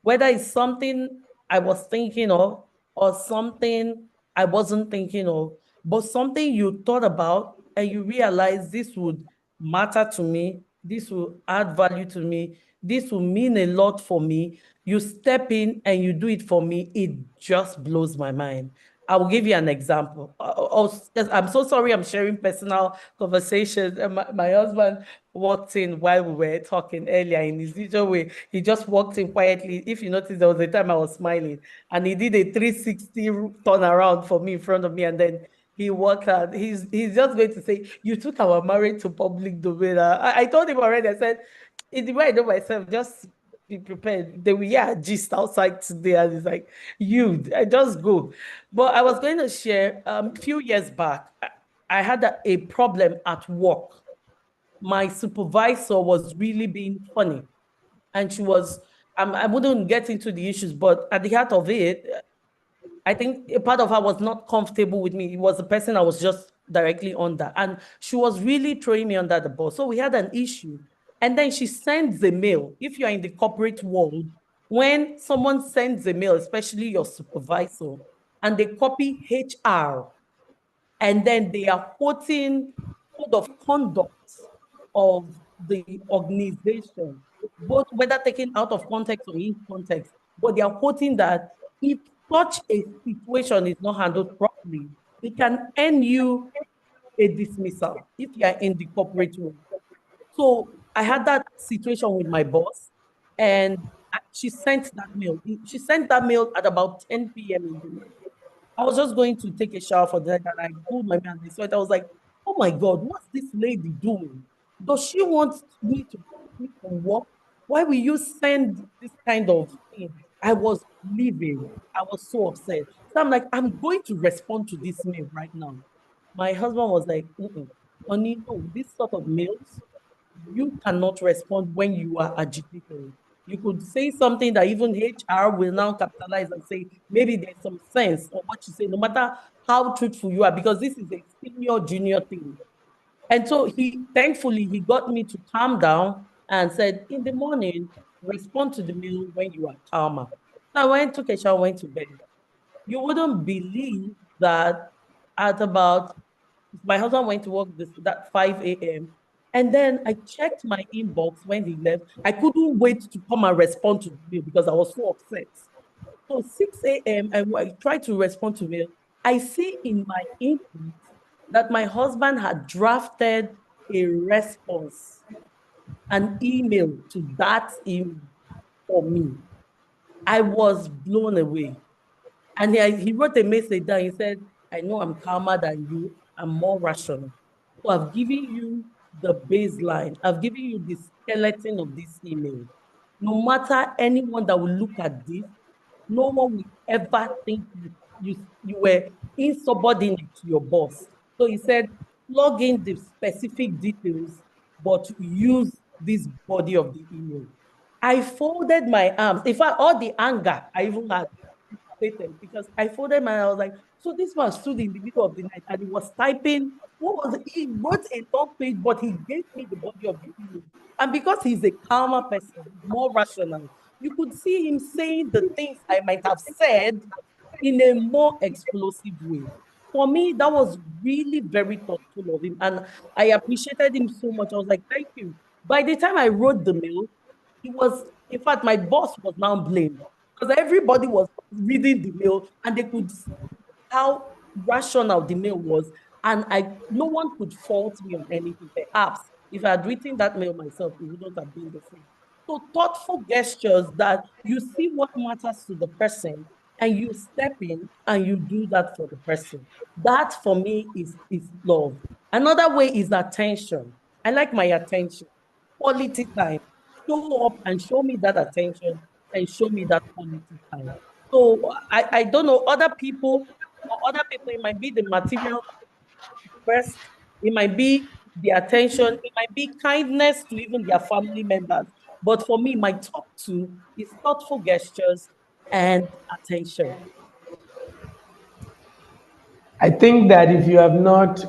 Speaker 1: Whether it's something I was thinking of or something I wasn't thinking of, but something you thought about and you realize this would matter to me, this will add value to me, this will mean a lot for me. You step in and you do it for me, it just blows my mind. I will give you an example. I'm so sorry I'm sharing personal conversations. My husband walked in while we were talking earlier in his usual way. He just walked in quietly. If you notice, there was a time I was smiling and he did a 360 turnaround for me in front of me, and then he walked out. He's just going to say, "You took our marriage to public domain." I told him already. I said, "In the way I know myself, just be prepared. They will hear gist outside today." And it's like, I just go. But I was going to share a few years back, I had a problem at work. My supervisor was really being funny. And she was, I wouldn't get into the issues, but at the heart of it, I think a part of her was not comfortable with me. It was the person I was just directly under. And she was really throwing me under the bus. So we had an issue. And then she sends a mail. If you're in the corporate world, when someone sends a mail, especially your supervisor, and they copy HR, and then they are quoting code of conduct of the organization, both whether taken out of context or in context, but they are quoting that if such a situation is not handled properly, it can end you a dismissal if you are in the corporate world. So I had that situation with my boss, and she sent that mail. She sent that mail at about 10 p.m. in the night. I was just going to take a shower for that, and I pulled my man in the sweat. I was like, oh my God, what's this lady doing? Does she want me to quit from work? Why will you send this kind of thing? I was leaving. I was so upset. So I'm like, I'm going to respond to this mail right now. My husband was like, honey, no, this sort of mails, you cannot respond when you are agitated. You could say something that even HR will now capitalize and say, maybe there's some sense of what you say, no matter how truthful you are, because this is a senior junior thing. And so thankfully, he got me to calm down and said, in the morning, respond to the mail when you are calmer. So I went, took a shower, went to bed. You wouldn't believe that at about, my husband went to work that 5 a.m. And then I checked my inbox when he left. I couldn't wait to come and respond to the mail because I was so upset. So 6 a.m., I tried to respond to mail. I see in my inbox that my husband had drafted a response, an email to that email for me. I was blown away. And he wrote a message down. He said, I know I'm calmer than you. I'm more rational. So I've given you the baseline. I've given you the skeleton of this email. No matter anyone that will look at this, no one will ever think you were insubordinate to your boss. So he said, plug in the specific details, but use this body of the email. I folded my arms. In fact, all the anger I even had because I folded my, I was like, so this man stood in the middle of the night and he was typing. What was it? He wrote a long page, but he gave me the body of the email. And because he's a calmer person, more rational, you could see him saying the things I might have said in a more explosive way. For me, that was really very thoughtful of him. And I appreciated him so much. I was like, thank you. By the time I wrote the mail, it was, in fact, my boss was now blamed because everybody was reading the mail and they could see how rational the mail was. And no one could fault me on anything. Perhaps if I had written that mail myself, it wouldn't have been the same. So thoughtful gestures that you see what matters to the person and you step in and you do that for the person. That for me is love. Another way is attention. I like my attention. Quality time. Show up and show me that attention and show me that quality time. So I don't know, for other people, it might be the material first, it might be the attention, it might be kindness to even their family members. But for me, my top two is thoughtful gestures and attention.
Speaker 2: I think that if you have not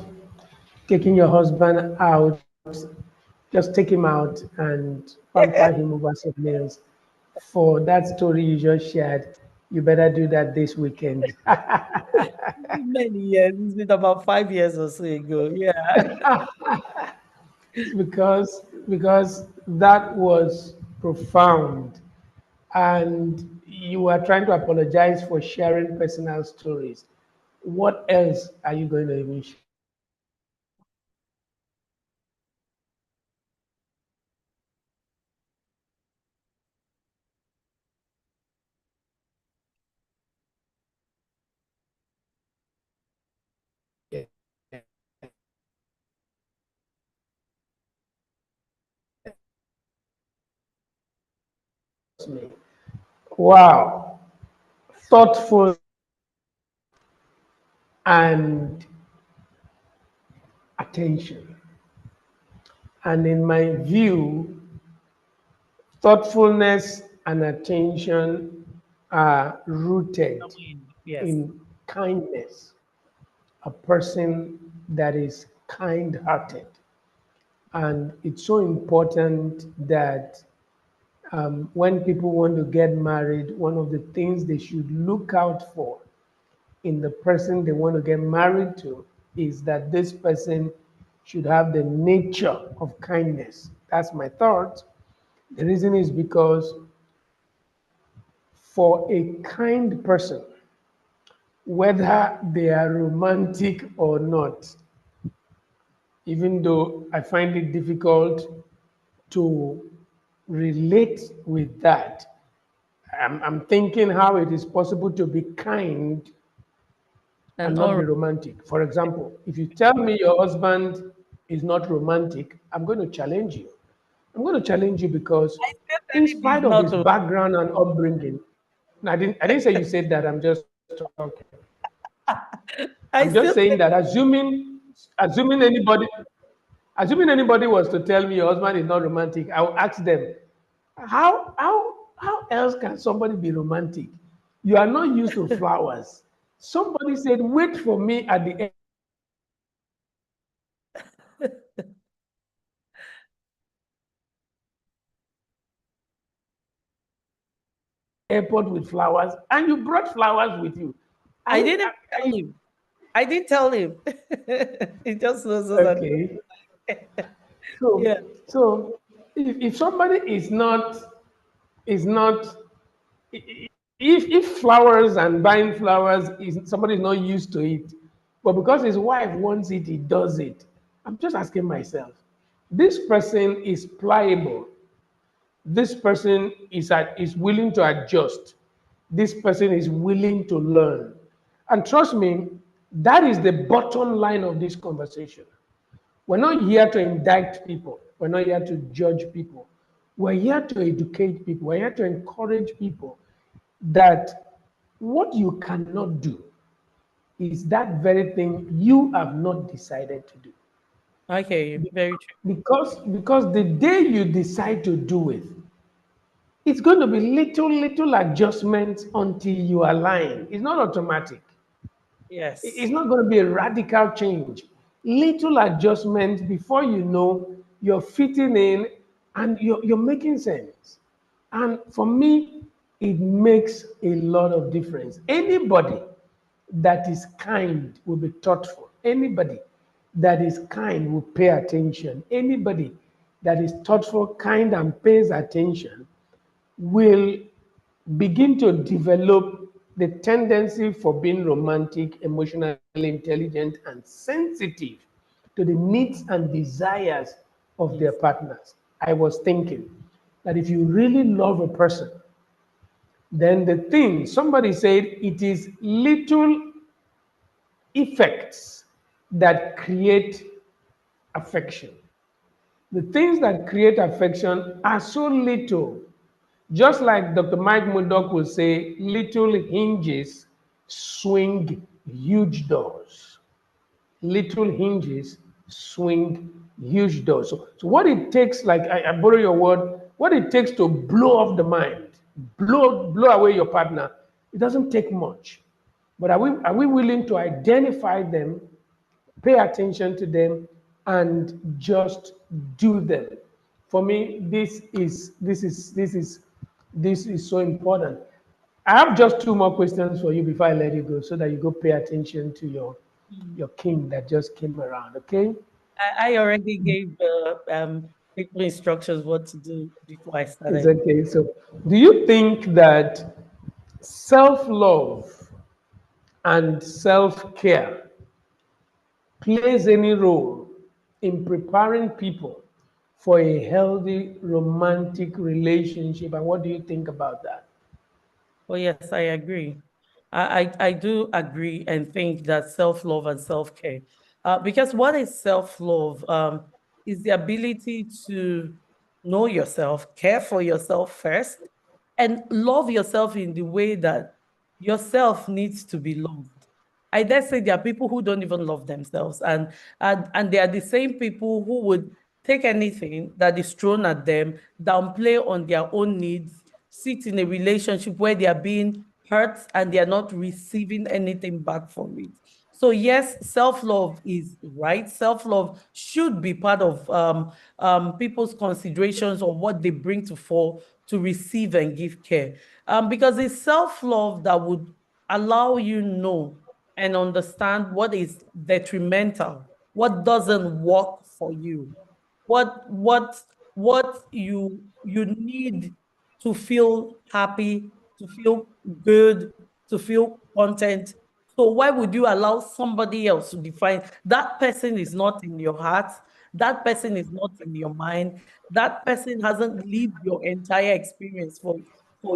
Speaker 2: taken your husband out, just take him out and pamper him over some meals. For that story you just shared, you better do that this weekend.
Speaker 1: Many years. It's been about 5 years or so ago. Yeah.
Speaker 2: Because that was profound, and you are trying to apologize for sharing personal stories. What else are you going to even share? Wow, thoughtful and attention. And in my view, thoughtfulness and attention are rooted
Speaker 1: Yes.
Speaker 2: in kindness, a person that is kind hearted. And it's so important that when people want to get married, one of the things they should look out for in the person they want to get married to is that this person should have the nature of kindness. That's my thought. The reason is because for a kind person, whether they are romantic or not, even though I find it difficult to relate with that, I'm thinking how it is possible to be kind and
Speaker 1: And
Speaker 2: not
Speaker 1: all
Speaker 2: be romantic. For example, if you tell me your husband is not romantic, I'm going to challenge you. I'm going to challenge you because,
Speaker 1: I still
Speaker 2: in
Speaker 1: tell him he's
Speaker 2: spite of
Speaker 1: not
Speaker 2: his background and upbringing, no, I didn't say you said that. I'm just talking.
Speaker 1: I
Speaker 2: I'm just
Speaker 1: still
Speaker 2: saying that assuming anybody, assuming anybody was to tell me your husband is not romantic, I will ask them, how else can somebody be romantic? You are not used to flowers. Somebody said, wait for me at the airport with flowers, and you brought flowers with you. Are
Speaker 1: I
Speaker 2: you,
Speaker 1: didn't tell him. I didn't tell him. He just knows that.
Speaker 2: okay? So,
Speaker 1: Yeah.
Speaker 2: if somebody is not if flowers and buying flowers is somebody is not used to it, but because his wife wants it, he does it. I'm just asking myself, this person is pliable. This person is willing to adjust. This person is willing to learn. And trust me, that is the bottom line of this conversation. We're not here to indict people. We're not here to judge people. We're here to educate people. We're here to encourage people that what you cannot do is that very thing you have not decided to do.
Speaker 1: Okay. Very true.
Speaker 2: Because the day you decide to do it, it's going to be little adjustments until you align. It's not automatic. It's
Speaker 1: Yes.
Speaker 2: not going to be a radical change. Little adjustments before you know you're fitting in and you're making sense. And for me, it makes a lot of difference. Anybody that is kind will be thoughtful. Anybody that is kind will pay attention. Anybody that is thoughtful, kind, and pays attention will begin to develop the tendency for being romantic, emotionally intelligent, and sensitive to the needs and desires of their
Speaker 1: Yes.
Speaker 2: partners. I was thinking that if you really love a person, then the thing, somebody said, it is little effects that create affection. The things that create affection are so little. Just like Dr. Mike Murdoch will say, little hinges swing huge doors. Little hinges swing huge doors. So what it takes, like I borrow your word, what it takes to blow off the mind, blow away your partner, it doesn't take much. But are we willing to identify them, pay attention to them, and just do them? For me, this is so important. I have just two more questions for you before I let you go, so that you go pay attention to your king that just came around. Okay?
Speaker 1: I already gave people instructions what to do before I
Speaker 2: It's
Speaker 1: started.
Speaker 2: okay. So, do you think that self-love and self-care plays any role in preparing people for a healthy romantic relationship? And what do you think about that?
Speaker 1: Oh, yes, I agree. I do agree and think that self-love and self-care. Because what is self-love? Is the ability to know yourself, care for yourself first, and love yourself in the way that yourself needs to be loved. I dare say there are people who don't even love themselves, and they are the same people who would take anything that is thrown at them, downplay on their own needs, sit in a relationship where they are being hurt and they are not receiving anything back from it. So yes, self-love is right. Self-love should be part of people's considerations of what they bring to fore to receive and give care. Because it's self-love that would allow you know and understand what is detrimental, what doesn't work for you, what what what you need to feel happy, to feel good, to feel content. So why would you allow somebody else to define? That person is not in your heart, that person is not in your mind, that person hasn't lived your entire experience for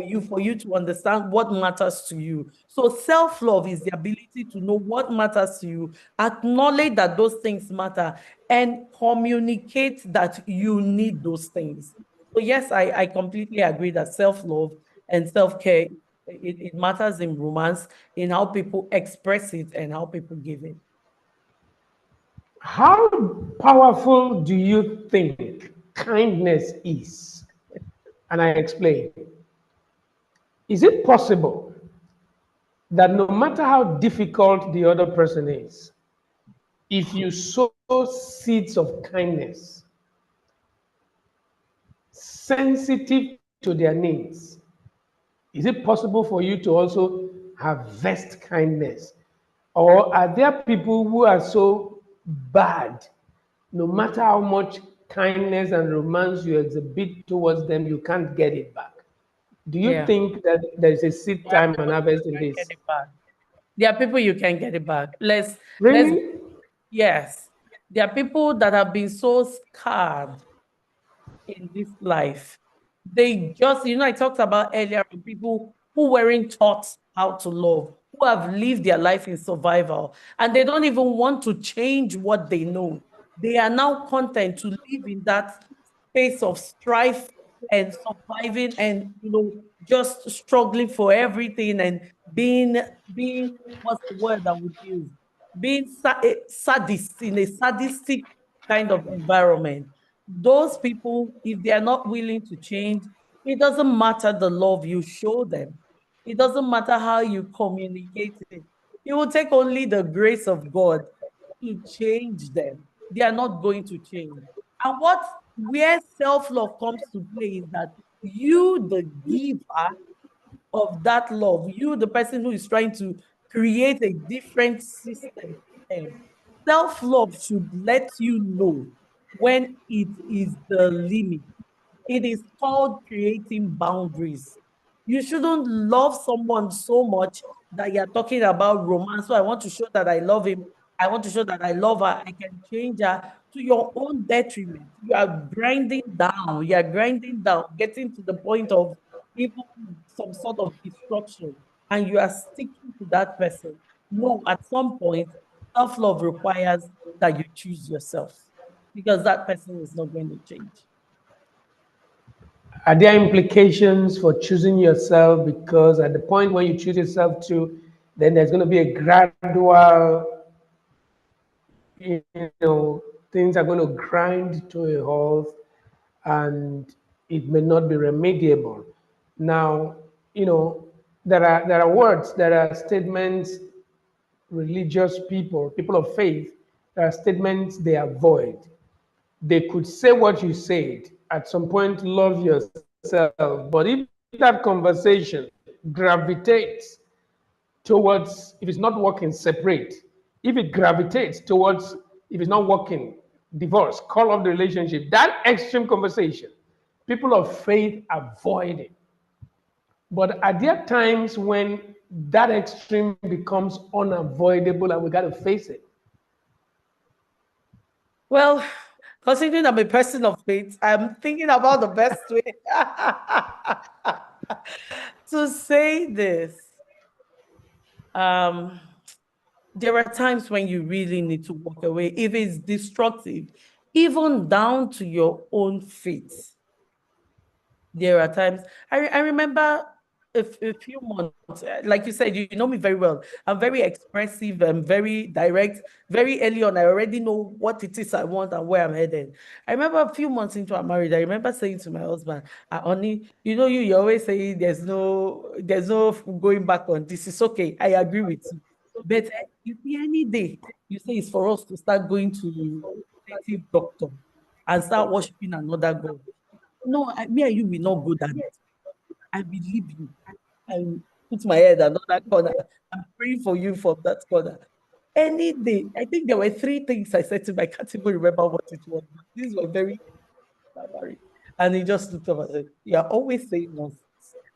Speaker 1: you to understand what matters to you. So self-love is the ability to know what matters to you, acknowledge that those things matter, and communicate that you need those things. So yes, I completely agree that self-love and self-care, it matters in romance, in how people express it and how people give it.
Speaker 2: How powerful do you think kindness is? And I explain. Is it possible that no matter how difficult the other person is, if you sow seeds of kindness, sensitive to their needs, is it possible for you to also harvest kindness? Or are there people who are so bad, no matter how much kindness and romance you exhibit towards them, you can't get it back? Do you
Speaker 1: Yeah.
Speaker 2: think that there's a seed
Speaker 1: There are
Speaker 2: time and
Speaker 1: people you
Speaker 2: harvest in
Speaker 1: can get
Speaker 2: this?
Speaker 1: it back. There are people you can get it back. Let's
Speaker 2: Really?
Speaker 1: yes. There are people that have been so scarred in this life. They just, I talked about earlier on people who weren't taught how to love, who have lived their life in survival, and they don't even want to change what they know. They are now content to live in that space of strife and surviving and just struggling for everything and being what's the word that would use? Being sadist in a sadistic kind of environment. Those people, if they are not willing to change, it doesn't matter the love you show them. It doesn't matter how you communicate it. It will take only the grace of God to change them. They are not going to change. And where self-love comes to play is that you, the giver of that love, you, the person who is trying to create a different system for them, self-love should let you know when it is the limit. It is called creating boundaries. You shouldn't love someone so much that you're talking about romance. So I want to show that I love him. I want to show that I love her. I can change her to your own detriment. You are grinding down. You are grinding down, getting to the point of even some sort of destruction, and you are sticking to that person. No, at some point, self-love requires that you choose yourself because that person is not going to change.
Speaker 2: Are there implications for choosing yourself? Because at the point when you choose yourself to, then there's going to be a gradual, you know, things are going to grind to a halt and it may not be remediable. Now, there are words, there are statements religious people, people of faith, there are statements they avoid. They could say what you said, at some point, love yourself. But if that conversation gravitates towards, if it's not working, separate. If it gravitates towards, if it's not working, divorce, call off the relationship, that extreme conversation, people of faith avoid it. But are there times when that extreme becomes unavoidable and we got to face it?
Speaker 1: Well, considering I'm a person of faith, I'm thinking about the best way to say this. Um, there are times when you really need to walk away if it's destructive, even down to your own faith. There are times I remember a few months, like you said, you know me very well. I'm very expressive and very direct. Very early on, I already know what it is I want and where I'm headed. I remember a few months into our marriage, I remember saying to my husband, honey, you know, you always say there's no going back on this. It's okay. I agree with you. But you see, any day you say it's for us to start going to native doctor and start worshiping another God. No, me and you will not go that. I believe you. I will put my head another corner. I'm praying for you from that corner. Any day, I think there were three things I said to him. I can't even remember what it was. These were very barbaric. And he just looked up and said, "You are always saying nonsense.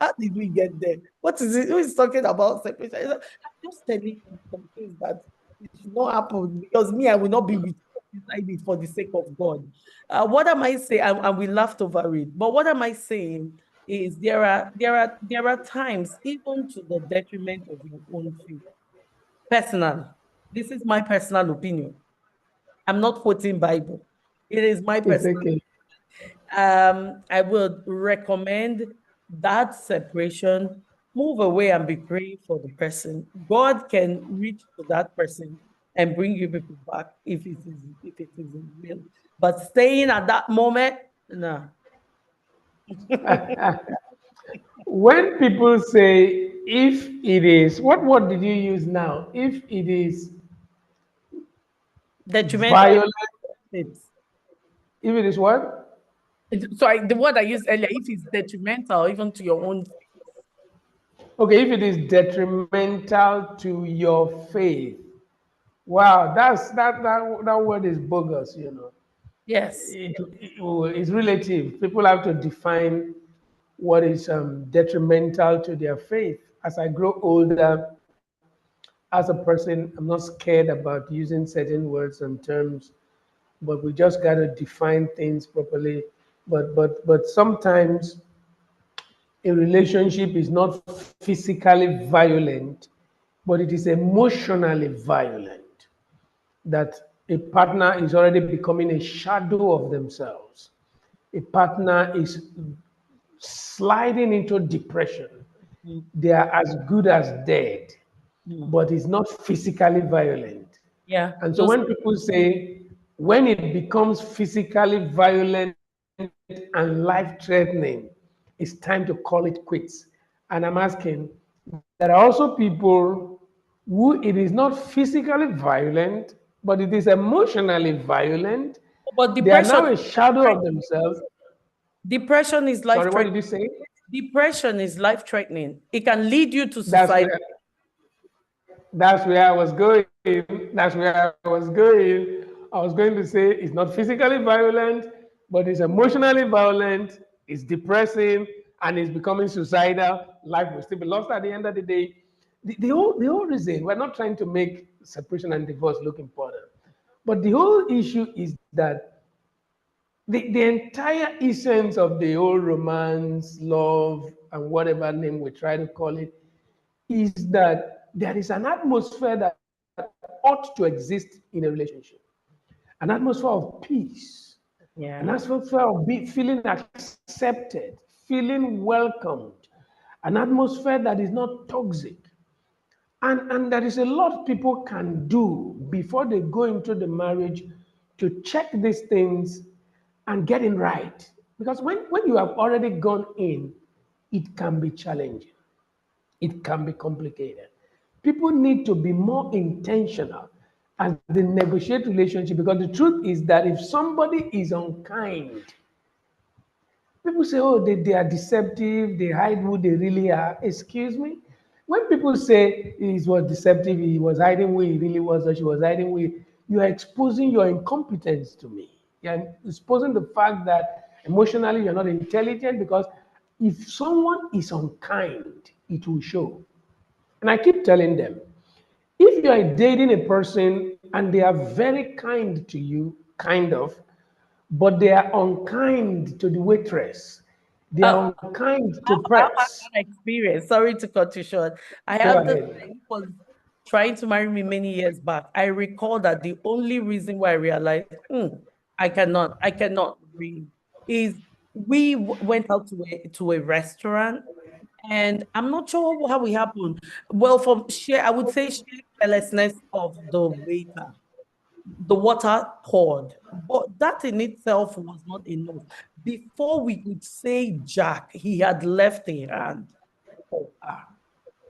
Speaker 1: How did we get there? What is it? Who is talking about separation?" I said, "I'm just telling you some things that it should not happen because me, I will not be with you beside it for the sake of God." What am I saying? And we laughed over it. But what am I saying is there are times, even to the detriment of your own faith. Personally, this is my personal opinion. I'm not quoting Bible. It is my
Speaker 2: It's
Speaker 1: personal.
Speaker 2: okay.
Speaker 1: I would recommend that separation. Move away and be praying for the person. God can reach to that person and bring you people back if it is in will. But staying at that moment, no.
Speaker 2: When people say, if it is, what word did you use now? If it is
Speaker 1: Detrimental.
Speaker 2: violent, if it is what?
Speaker 1: Sorry, the word I used earlier, if it's detrimental even to your own.
Speaker 2: Okay, if it is detrimental to your faith. Wow, that word is bogus, you know.
Speaker 1: Yes.
Speaker 2: It's relative. People have to define what is detrimental to their faith. As I grow older, as a person, I'm not scared about using certain words and terms, but we just got to define things properly. But sometimes a relationship is not physically violent, but it is emotionally violent. That a partner is already becoming a shadow of themselves. A partner is sliding into depression.
Speaker 1: Mm,
Speaker 2: They are as good as dead,
Speaker 1: mm.
Speaker 2: but it's not physically violent.
Speaker 1: Yeah.
Speaker 2: And so
Speaker 1: Those.
Speaker 2: when people say, when it becomes physically violent and life-threatening, it's time to call it quits. And I'm asking, there are also people who it is not physically violent, but it is emotionally violent.
Speaker 1: But
Speaker 2: They are
Speaker 1: depression,
Speaker 2: now a shadow of themselves.
Speaker 1: depression is
Speaker 2: Sorry,
Speaker 1: life
Speaker 2: what did
Speaker 1: threatening.
Speaker 2: you say?
Speaker 1: Depression is life threatening. It can lead you to
Speaker 2: That's
Speaker 1: suicide.
Speaker 2: where that's where I was going. That's where I was going. I was going to say it's not physically violent, but it's emotionally violent, it's depressing, and it's becoming suicidal. Life will still be lost at the end of the day. The whole reason, we're not trying to make separation and divorce look important, but the whole issue is that the entire essence of the whole romance, love, and whatever name we try to call it is that there is an atmosphere that ought to exist in a relationship, an atmosphere of peace, an
Speaker 1: Yeah.
Speaker 2: atmosphere of feeling accepted, feeling welcomed, an atmosphere that is not toxic. And there is a lot people can do before they go into the marriage to check these things and get it right. Because when you have already gone in, it can be challenging. It can be complicated. People need to be more intentional as they negotiate relationship, because the truth is that if somebody is unkind, people say, oh, they are deceptive, they hide who they really are. Excuse me? When people say he was deceptive, he was hiding who he really was, or she was hiding you are exposing your incompetence to me. You're exposing the fact that emotionally you're not intelligent, because if someone is unkind, it will show. And I keep telling them, if you are dating a person and they are very kind to you, kind of, but they are unkind to the waitress, they
Speaker 1: Uh,
Speaker 2: are unkind to
Speaker 1: I've had
Speaker 2: pets.
Speaker 1: that experience. Sorry to cut you short. I
Speaker 2: Go
Speaker 1: have this
Speaker 2: ahead.
Speaker 1: guy who was trying to marry me many years back. I recall that the only reason why I realized, I cannot read, is we went out to a restaurant, and I'm not sure how it happened. Well, I would say sheer carelessness of the waiter. The water poured, but that in itself was not enough. Before we could say Jack, he had left a hand for her.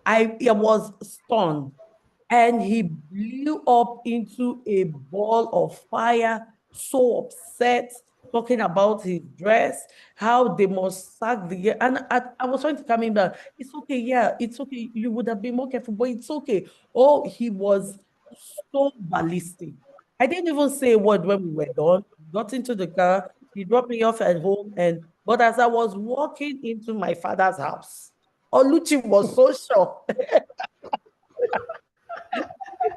Speaker 1: I was stunned, and he blew up into a ball of fire, so upset, talking about his dress, how they must sack the year. And I was trying to calm him down. It's okay, yeah, it's okay. You would have been more careful, but it's okay. Oh, he was so ballistic. I didn't even say a word when we were done. Got into the car, he dropped me off at home, and but as I was walking into my father's house, Oluchi was so shocked.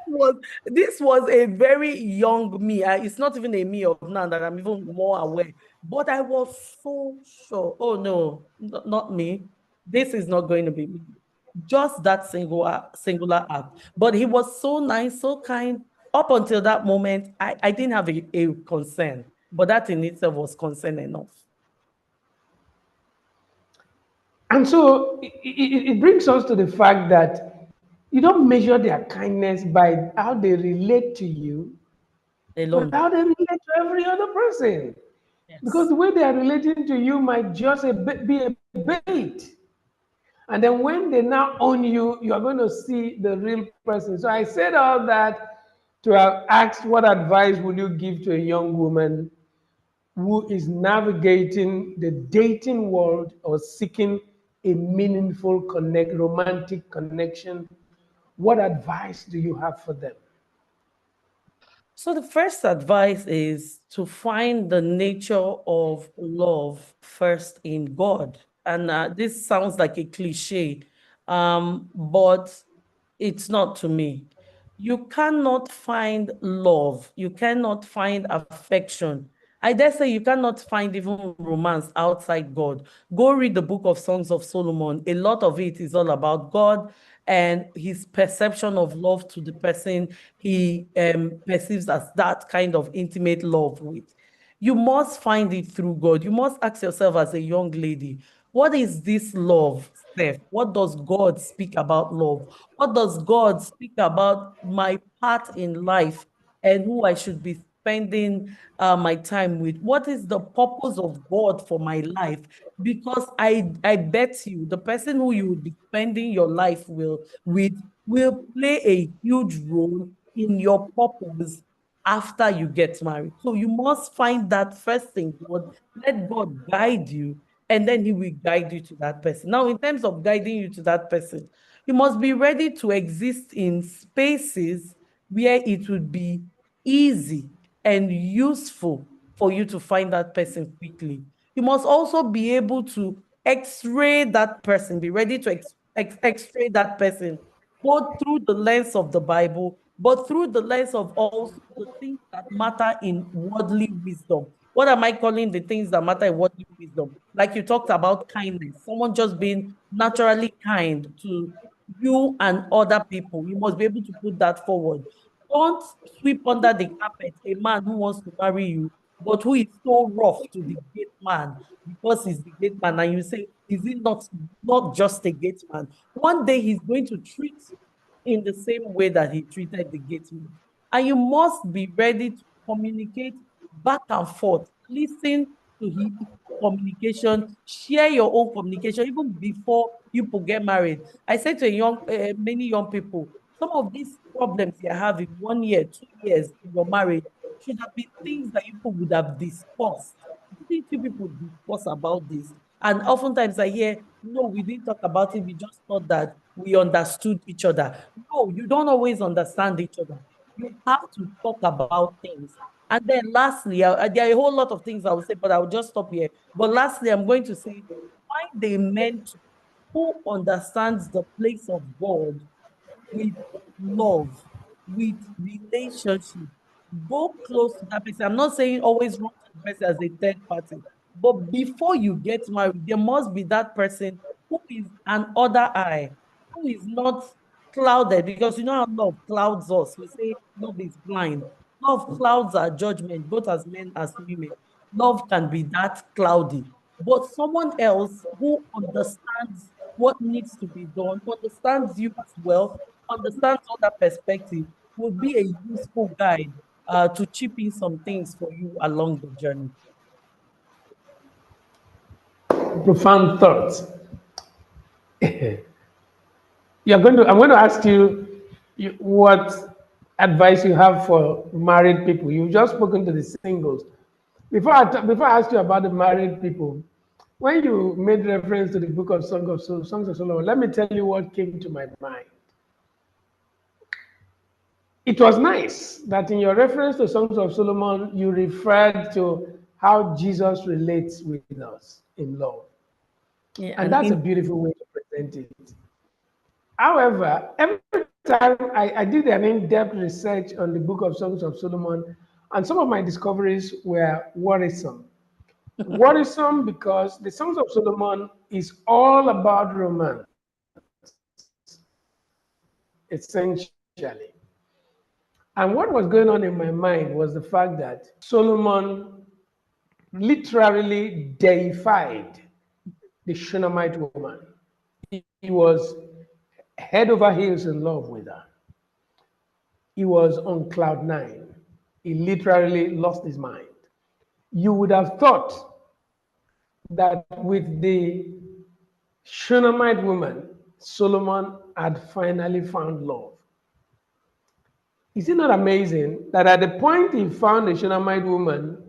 Speaker 1: was this was a very young me. It's not even a me of now that I'm even more aware. But I was so sure. Oh no, not me. This is not going to be me. Just that singular act. But he was so nice, so kind. Up until that moment, I didn't have a concern. But that in itself was concern enough.
Speaker 2: And so it brings us to the fact that you don't measure their kindness by how they relate to you, but
Speaker 1: Alone.
Speaker 2: how they relate to every other person. Because
Speaker 1: Yes.
Speaker 2: the way they are relating to you might just be a bait. And then when they now own you, you are going to see the real person. So I said all that to have asked, what advice would you give to a young woman who is navigating the dating world or seeking a meaningful romantic connection? What advice do you have for them?
Speaker 1: So the first advice is to find the nature of love first in God. And this sounds like a cliche, but it's not to me. You cannot find love. You cannot find affection. I dare say you cannot find even romance outside God. Go read the book of Songs of Solomon. A lot of it is all about God and his perception of love to the person he perceives as that kind of intimate love with. You must find it through God. You must ask yourself as a young lady, what is this love, Steph? What does God speak about love? What does God speak about my part in life and who I should be spending my time with? What is the purpose of God for my life? Because I bet you the person who you will be spending your life will play a huge role in your purpose after you get married. So you must find that first thing, God, let God guide you, and then he will guide you to that person. Now, in terms of guiding you to that person, you must be ready to exist in spaces where it would be easy and useful for you to find that person quickly. You must also be able to x-ray that person, be ready to x-ray that person, both through the lens of the Bible, but through the lens of also the things that matter in worldly wisdom. What am I calling the things that matter in worldly wisdom? Like you talked about kindness, someone just being naturally kind to you and other people. You must be able to put that forward. Don't sweep under the carpet a man who wants to marry you, but who is so rough to the gate man because he's the gate man. And you say, is it not just a gate man? One day he's going to treat you in the same way that he treated the gate man. And you must be ready to communicate back and forth. Listen to his communication, share your own communication even before you people get married. I say to many young people, some of these problems you're having 1 year, 2 years in your marriage should have been things that you people would have discussed. Didn't you people discuss about this? And oftentimes I hear, no, we didn't talk about it. We just thought that we understood each other. No, you don't always understand each other. You have to talk about things. And then lastly, there are a whole lot of things I will say, but I will just stop here. But lastly, I'm going to say, find a mentor who understands the place of God with love, with relationship. Go close to that person. I'm not saying always run to the person as a third party, but before you get married, there must be that person who is an other eye, who is not clouded, because you know how love clouds us. We say love is blind. Love clouds our judgment, both as men as women. Love can be that cloudy, but someone else who understands what needs to be done, understands you as well, understands other perspective, would be a useful guide to chip in some things for you along the journey.
Speaker 2: Profound thoughts. I'm going to ask you, what advice you have for married people. You've just spoken to the singles. Before I ask you about the married people, when you made reference to the book of Songs of Solomon, let me tell you what came to my mind. It was nice that in your reference to Songs of Solomon, you referred to how Jesus relates with us in love.
Speaker 1: Yeah,
Speaker 2: And that's a beautiful way to present it. However, every time I did an in-depth research on the book of Songs of Solomon, and some of my discoveries were worrisome. Worrisome because the Songs of Solomon is all about romance, essentially. And what was going on in my mind was the fact that Solomon literally deified the Shunammite woman. He was head over heels in love with her. He was on cloud nine. He literally lost his mind. You would have thought that with the Shunammite woman, Solomon had finally found love. Is it not amazing that at the point he found the Shunammite woman,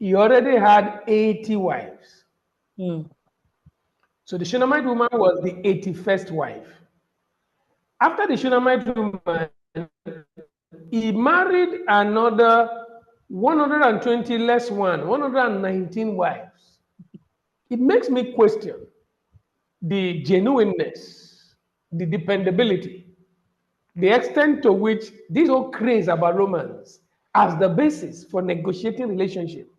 Speaker 2: he already had 80 wives?
Speaker 1: Mm.
Speaker 2: So the Shunammite woman was the 81st wife. After the Shunammite woman, he married another 120 less one, 119 wives. It makes me question the genuineness, the dependability, the extent to which this whole craze about romance as the basis for negotiating relationship.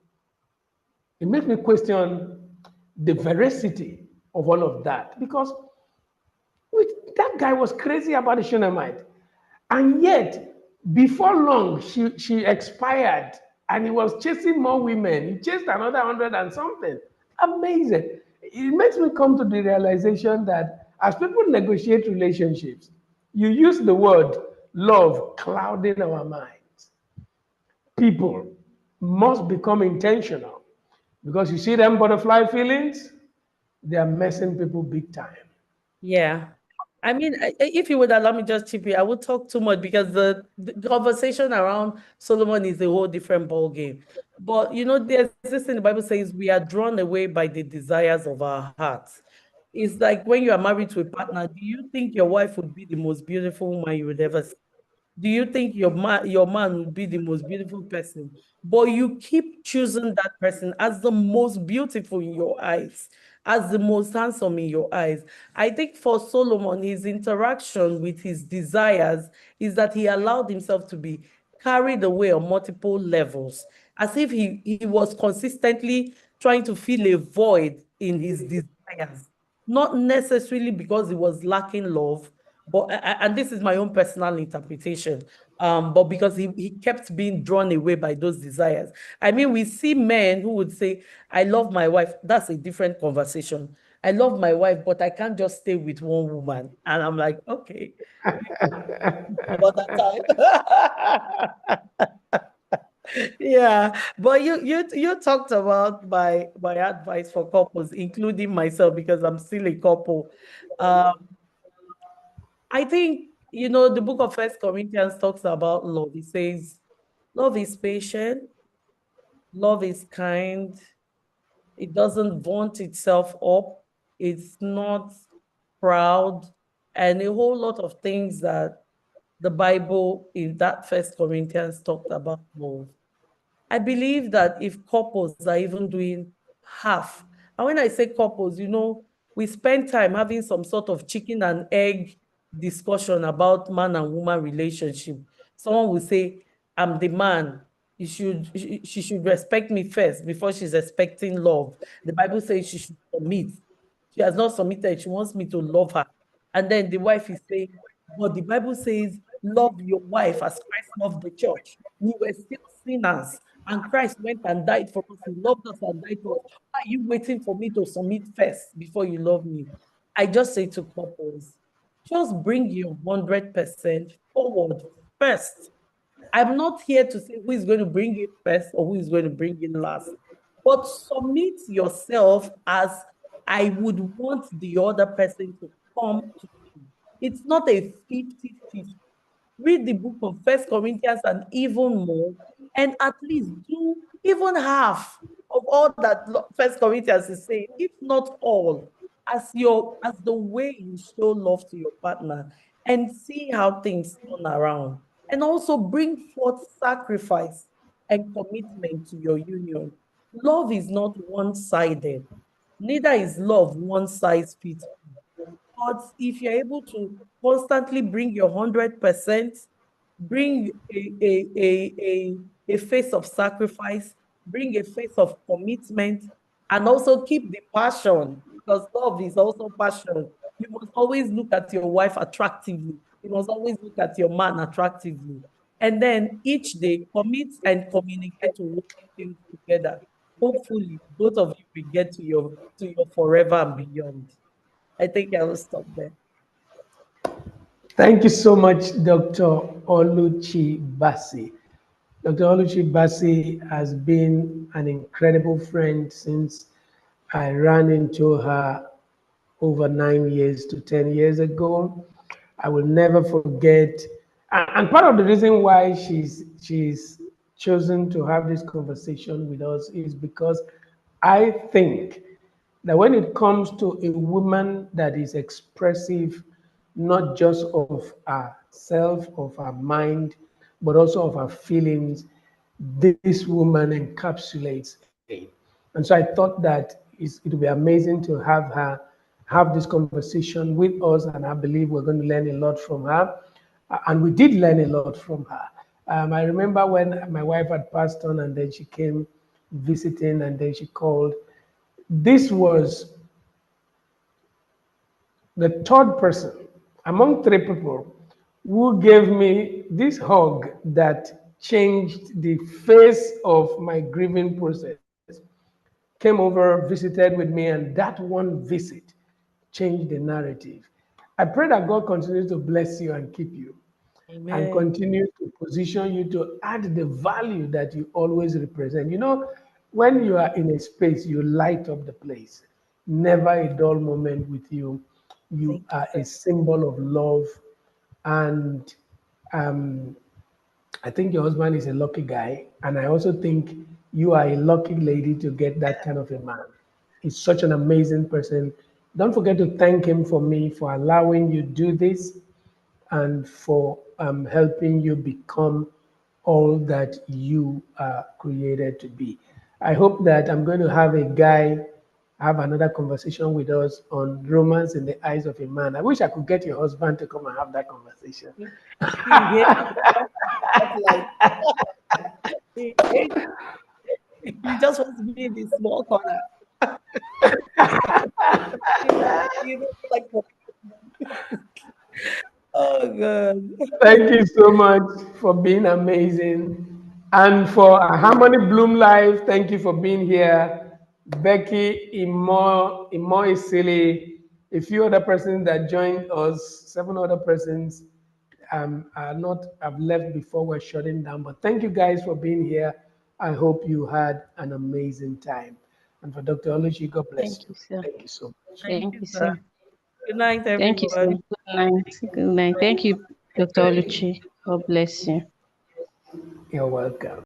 Speaker 2: It makes me question the veracity of all of that, because that guy was crazy about the Shunammite. And yet, before long, she expired and he was chasing more women. He chased another 100 and something. Amazing. It makes me come to the realization that as people negotiate relationships, you use the word love clouding our minds. People must become intentional, because you see them butterfly feelings, they are messing people big time.
Speaker 1: Yeah. I mean, if you would allow me just chip in, I would talk too much because the conversation around Solomon is a whole different ball game. But you know, there's this thing the Bible says we are drawn away by the desires of our hearts. It's like when you are married to a partner, do you think your wife would be the most beautiful woman you would ever see? Do you think your man will be the most beautiful person? But you keep choosing that person as the most beautiful in your eyes, as the most handsome in your eyes. I think for Solomon, his interaction with his desires is that he allowed himself to be carried away on multiple levels, as if he was consistently trying to fill a void in his desires, not necessarily because he was lacking love, but and this is my own personal interpretation, but because he kept being drawn away by those desires. I mean, we see men who would say, I love my wife. That's a different conversation. I love my wife, but I can't just stay with one woman. And I'm like, okay, about that time. Yeah, but you talked about my advice for couples, including myself, because I'm still a couple. Um, I think the book of First Corinthians talks about love. It says, love is patient, love is kind, it doesn't vaunt itself up, it's not proud, and a whole lot of things that the Bible in that First Corinthians talked about love. I believe that if couples are even doing half, and when I say couples, we spend time having some sort of chicken and egg discussion about man and woman relationship. Someone will say, I'm the man. She should respect me first before she's expecting love. The Bible says she should submit. She has not submitted. She wants me to love her. And then the wife is saying, but the Bible says, love your wife as Christ loved the church. We were still sinners, and Christ went and died for us. He loved us and died for us. Why are you waiting for me to submit first before you love me? I just say to couples, just bring your 100% forward first. I'm not here to say who is going to bring it first or who is going to bring it last, but submit yourself as I would want the other person to come to me. It's not a 50-50. Read the book of First Corinthians and even more, and at least do even half of all that First Corinthians is saying, if not all, as the way you show love to your partner, and see how things turn around. And also bring forth sacrifice and commitment to your union. Love is not one-sided, neither is love one size fits all. But if you're able to constantly bring your 100%, bring a face of sacrifice, bring a face of commitment, and also keep the passion, because love is also passion. You must always look at your wife attractively. You must always look at your man attractively. And then each day, commit and communicate to working things together. Hopefully, both of you will get to your forever and beyond. I think I will stop there.
Speaker 2: Thank you so much, Dr. Oluchi Basi. Dr. Oluchi Basi has been an incredible friend since I ran into her over 9 years to 10 years ago. I will never forget. And part of the reason why she's chosen to have this conversation with us is because I think that when it comes to a woman that is expressive, not just of herself, of her mind, but also of her feelings, this woman encapsulates it. And so I thought that it would be amazing to have her have this conversation with us, and I believe we're going to learn a lot from her. And we did learn a lot from her. I remember when my wife had passed on, and then she came visiting, and then she called. This was the third person among three people who gave me this hug that changed the face of my grieving process. Came over, visited with me, and that one visit changed the narrative. I pray that God continues to bless you and keep you, and
Speaker 1: Amen.
Speaker 2: continue to position you to add the value that you always represent. When you are in a space, you light up the place. Never a dull moment with you. You
Speaker 1: Thank you,
Speaker 2: are a
Speaker 1: sir.
Speaker 2: symbol of love. And um, I think your husband is a lucky guy. And I also think you are a lucky lady to get that kind of a man. He's such an amazing person. Don't forget to thank him for me for allowing you do this and for helping you become all that you are created to be. I hope that I'm going to have a guy have another conversation with us on romance in the eyes of a man. I wish I could get your husband to come and have that conversation.
Speaker 1: He hates spotlight. He hates. He just wants to be in this small corner. He don't like. Oh God.
Speaker 2: Thank you so much for being amazing. And for a Harmony Bloom Live, thank you for being here. Becky, Imo Isili, a few other persons that joined us, 7 other persons are not have left before we're shutting down. But thank you guys for being here. I hope you had an amazing time. And for Dr. Oluchi, God bless
Speaker 3: Thank
Speaker 2: you.
Speaker 3: you, sir.
Speaker 2: Thank you so much.
Speaker 1: Thank
Speaker 3: Thank
Speaker 1: you,
Speaker 3: you,
Speaker 1: sir.
Speaker 3: sir.
Speaker 1: Good night,
Speaker 3: Thank you, sir.
Speaker 1: everyone.
Speaker 3: Good night. Good night. Thank you.
Speaker 5: Dr. Oluchi. God bless you.
Speaker 2: You're welcome.